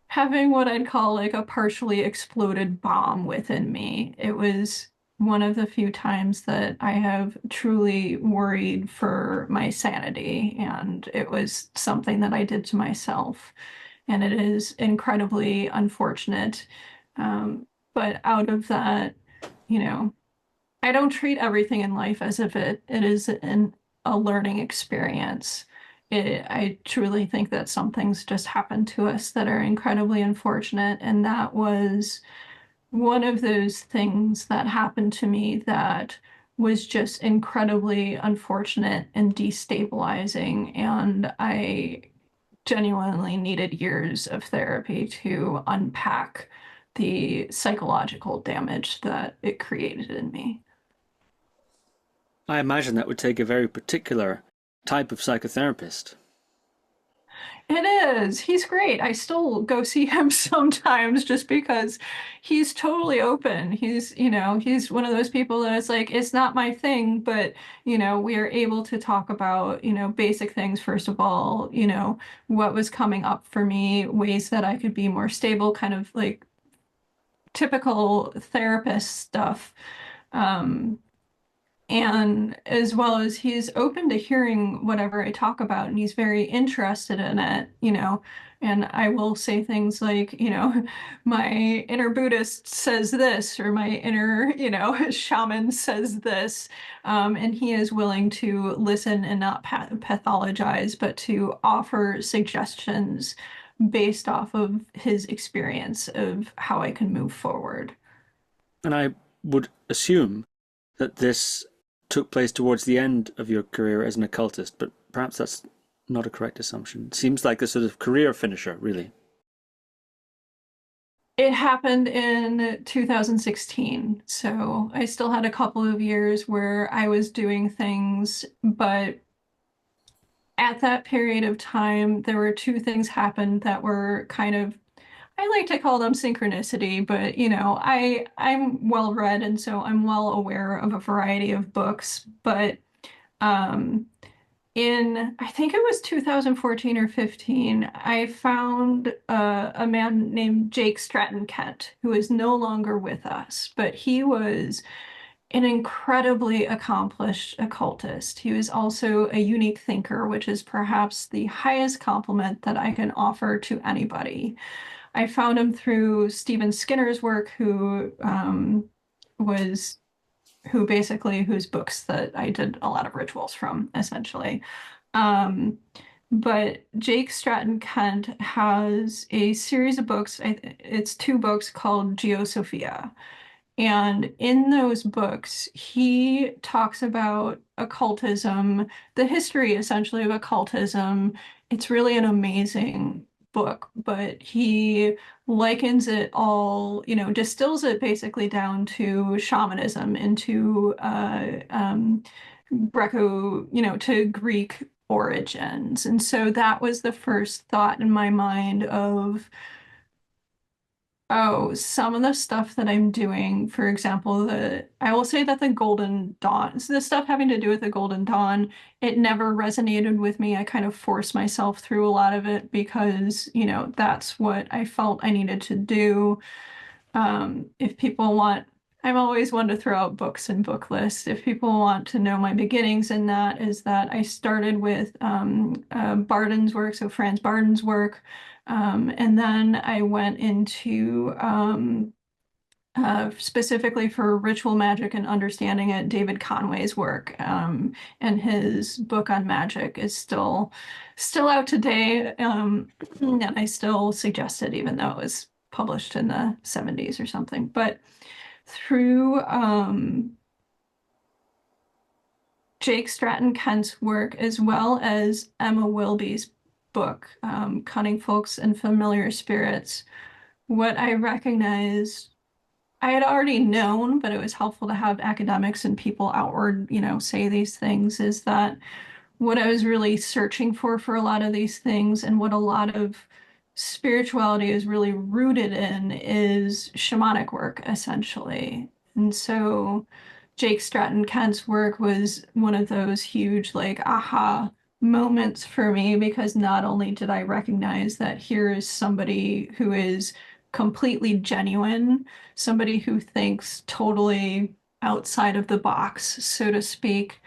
S2: having what I'd call like a partially exploded bomb within me. It was one of the few times that I have truly worried for my sanity, and it was something that I did to myself. And it is incredibly unfortunate. But out of that, you know, I don't treat everything in life as if it is a learning experience. I truly think that some things just happen to us that are incredibly unfortunate. And that was one of those things that happened to me that was just incredibly unfortunate and destabilizing. And I genuinely needed years of therapy to unpack the psychological damage that it created in me.
S3: I imagine that would take a very particular type of psychotherapist.
S2: It is. He's great. I still go see him sometimes just because he's totally open. He's one of those people that it's like, it's not my thing, but, we are able to talk about, basic things, first of all, what was coming up for me, ways that I could be more stable, kind of like typical therapist stuff. Um, and as well as he's open to hearing whatever I talk about, and he's very interested in it, and I will say things like, my inner Buddhist says this, or my inner, shaman says this, and he is willing to listen and not pathologize, but to offer suggestions based off of his experience of how I can move forward.
S3: And I would assume that this took place towards the end of your career as an occultist, but perhaps that's not a correct assumption. It seems like a sort of career finisher, really.
S2: It happened in 2016, so I still had a couple of years where I was doing things, but at that period of time, there were two things happened that were kind of, I like to call them synchronicity, but I'm well read, and so I'm well aware of a variety of books. But um, I think it was 2014 or 15, I found a man named Jake Stratton Kent, who is no longer with us, but he was an incredibly accomplished occultist. He was also a unique thinker, which is perhaps the highest compliment that I can offer to anybody. I found him through Stephen Skinner's work, was whose books that I did a lot of rituals from, essentially. Um, but Jake Stratton Kent has a series of books. It's two books called Geosophia. And in those books, he talks about occultism, the history essentially of occultism. It's really an amazing book, but he likens it all, distills it basically down to shamanism, into to Greek origins. And so that was the first thought in my mind of, oh, some of the stuff that I'm doing, for example, I will say that the Golden Dawn, so the stuff having to do with the Golden Dawn, it never resonated with me. I kind of forced myself through a lot of it because, that's what I felt I needed to do. If people want, I'm always one to throw out books and book lists. If people want to know my beginnings in that, is that I started with Barden's work, so Franz Barden's work, and then I went into specifically for ritual magic and understanding it, David Conway's work, and his book on magic is still out today, and I still suggest it, even though it was published in the 70s or something. But through Jake Stratton Kent's work, as well as Emma Wilby's book, Cunning Folks and Familiar Spirits, what I recognized, I had already known, but it was helpful to have academics and people outward, say these things, is that what I was really searching for a lot of these things, and what a lot of spirituality is really rooted in, is shamanic work, essentially. And so Jake Stratton Kent's work was one of those huge, like, aha moments for me, because not only did I recognize that here is somebody who is completely genuine, somebody who thinks totally outside of the box, so to speak.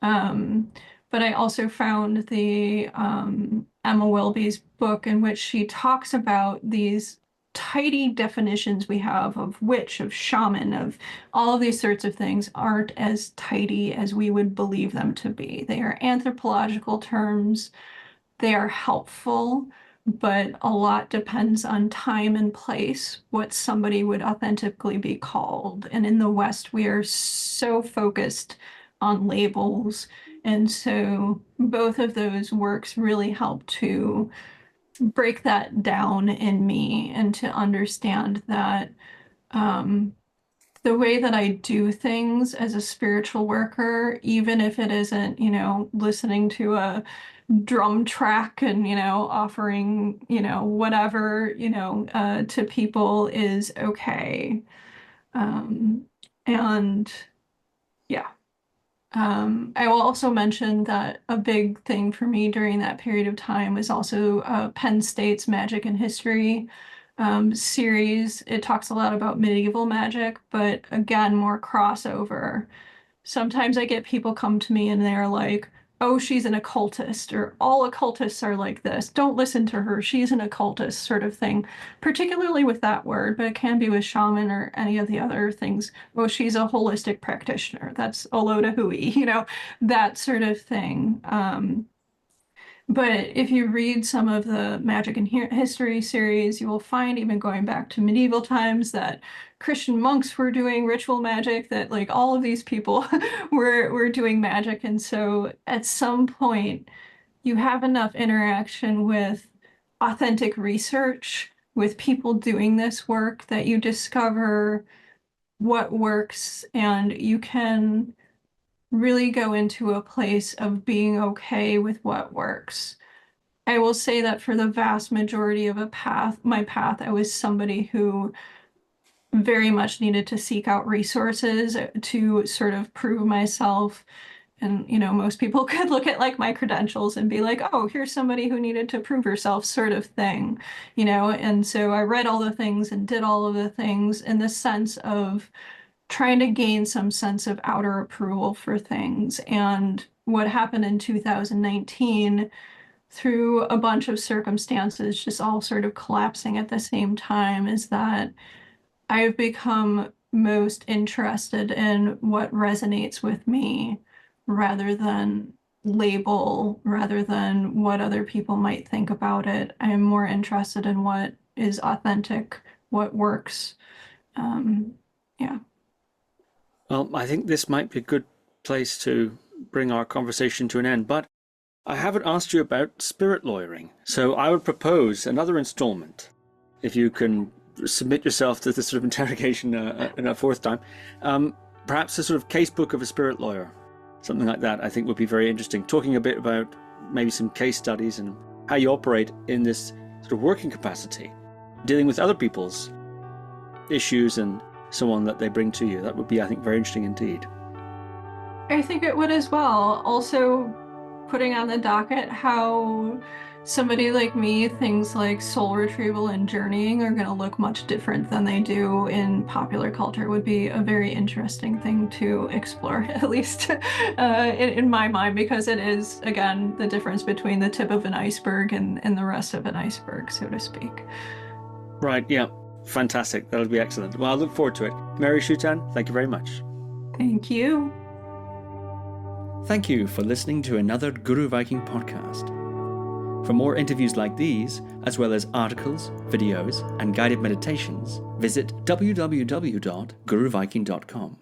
S2: But I also found the Emma Wilby's book, in which she talks about these tidy definitions we have of witch, of shaman, of all of these sorts of things aren't as tidy as we would believe them to be. They are anthropological terms. They are helpful, but a lot depends on time and place, what somebody would authentically be called. And in the West, we are so focused on labels. And so both of those works really help to break that down in me, and to understand that the way that I do things as a spiritual worker, even if it isn't, listening to a drum track and, offering, whatever, to people, is okay. And yeah. I will also mention that a big thing for me during that period of time was also Penn State's Magic and History series. It talks a lot about medieval magic, but again, more crossover. Sometimes I get people come to me and they're like, oh, she's an occultist, or all occultists are like this. Don't listen to her. She's an occultist, sort of thing, particularly with that word, but it can be with shaman or any of the other things. Oh, she's a holistic practitioner. That's Oloda Hui, that sort of thing. But if you read some of the Magic and History series, you will find, even going back to medieval times, that Christian monks were doing ritual magic, that like all of these people were doing magic. And so at some point, you have enough interaction with authentic research, with people doing this work, that you discover what works, and you can really go into a place of being okay with what works. I will say that for the vast majority of my path, I was somebody who very much needed to seek out resources to sort of prove myself. And, most people could look at like my credentials and be like, oh, here's somebody who needed to prove herself sort of thing, And so I read all the things and did all of the things in the sense of trying to gain some sense of outer approval for things. And what happened in 2019, through a bunch of circumstances, just all sort of collapsing at the same time, is that I've become most interested in what resonates with me rather than label, rather than what other people might think about it. I'm more interested in what is authentic, what works. Yeah.
S3: Well, I think this might be a good place to bring our conversation to an end, but I haven't asked you about spirit lawyering. So I would propose another installment, if you can submit yourself to this sort of interrogation in a fourth time. Perhaps a sort of casebook of a spirit lawyer, something like that, I think would be very interesting. Talking a bit about maybe some case studies and how you operate in this sort of working capacity, dealing with other people's issues and so on that they bring to you. That would be, I think, very interesting indeed.
S2: I think it would as well. Also, putting on the docket how somebody like me, things like soul retrieval and journeying are going to look much different than they do in popular culture would be a very interesting thing to explore, at least in my mind, because it is, again, the difference between the tip of an iceberg and the rest of an iceberg, so to speak.
S3: Right, yeah. Fantastic. That'll be excellent. Well, I look forward to it. Mary Shutan, thank you very much.
S2: Thank you.
S3: Thank you for listening to another Guru Viking podcast. For more interviews like these, as well as articles, videos, and guided meditations, visit www.guruviking.com.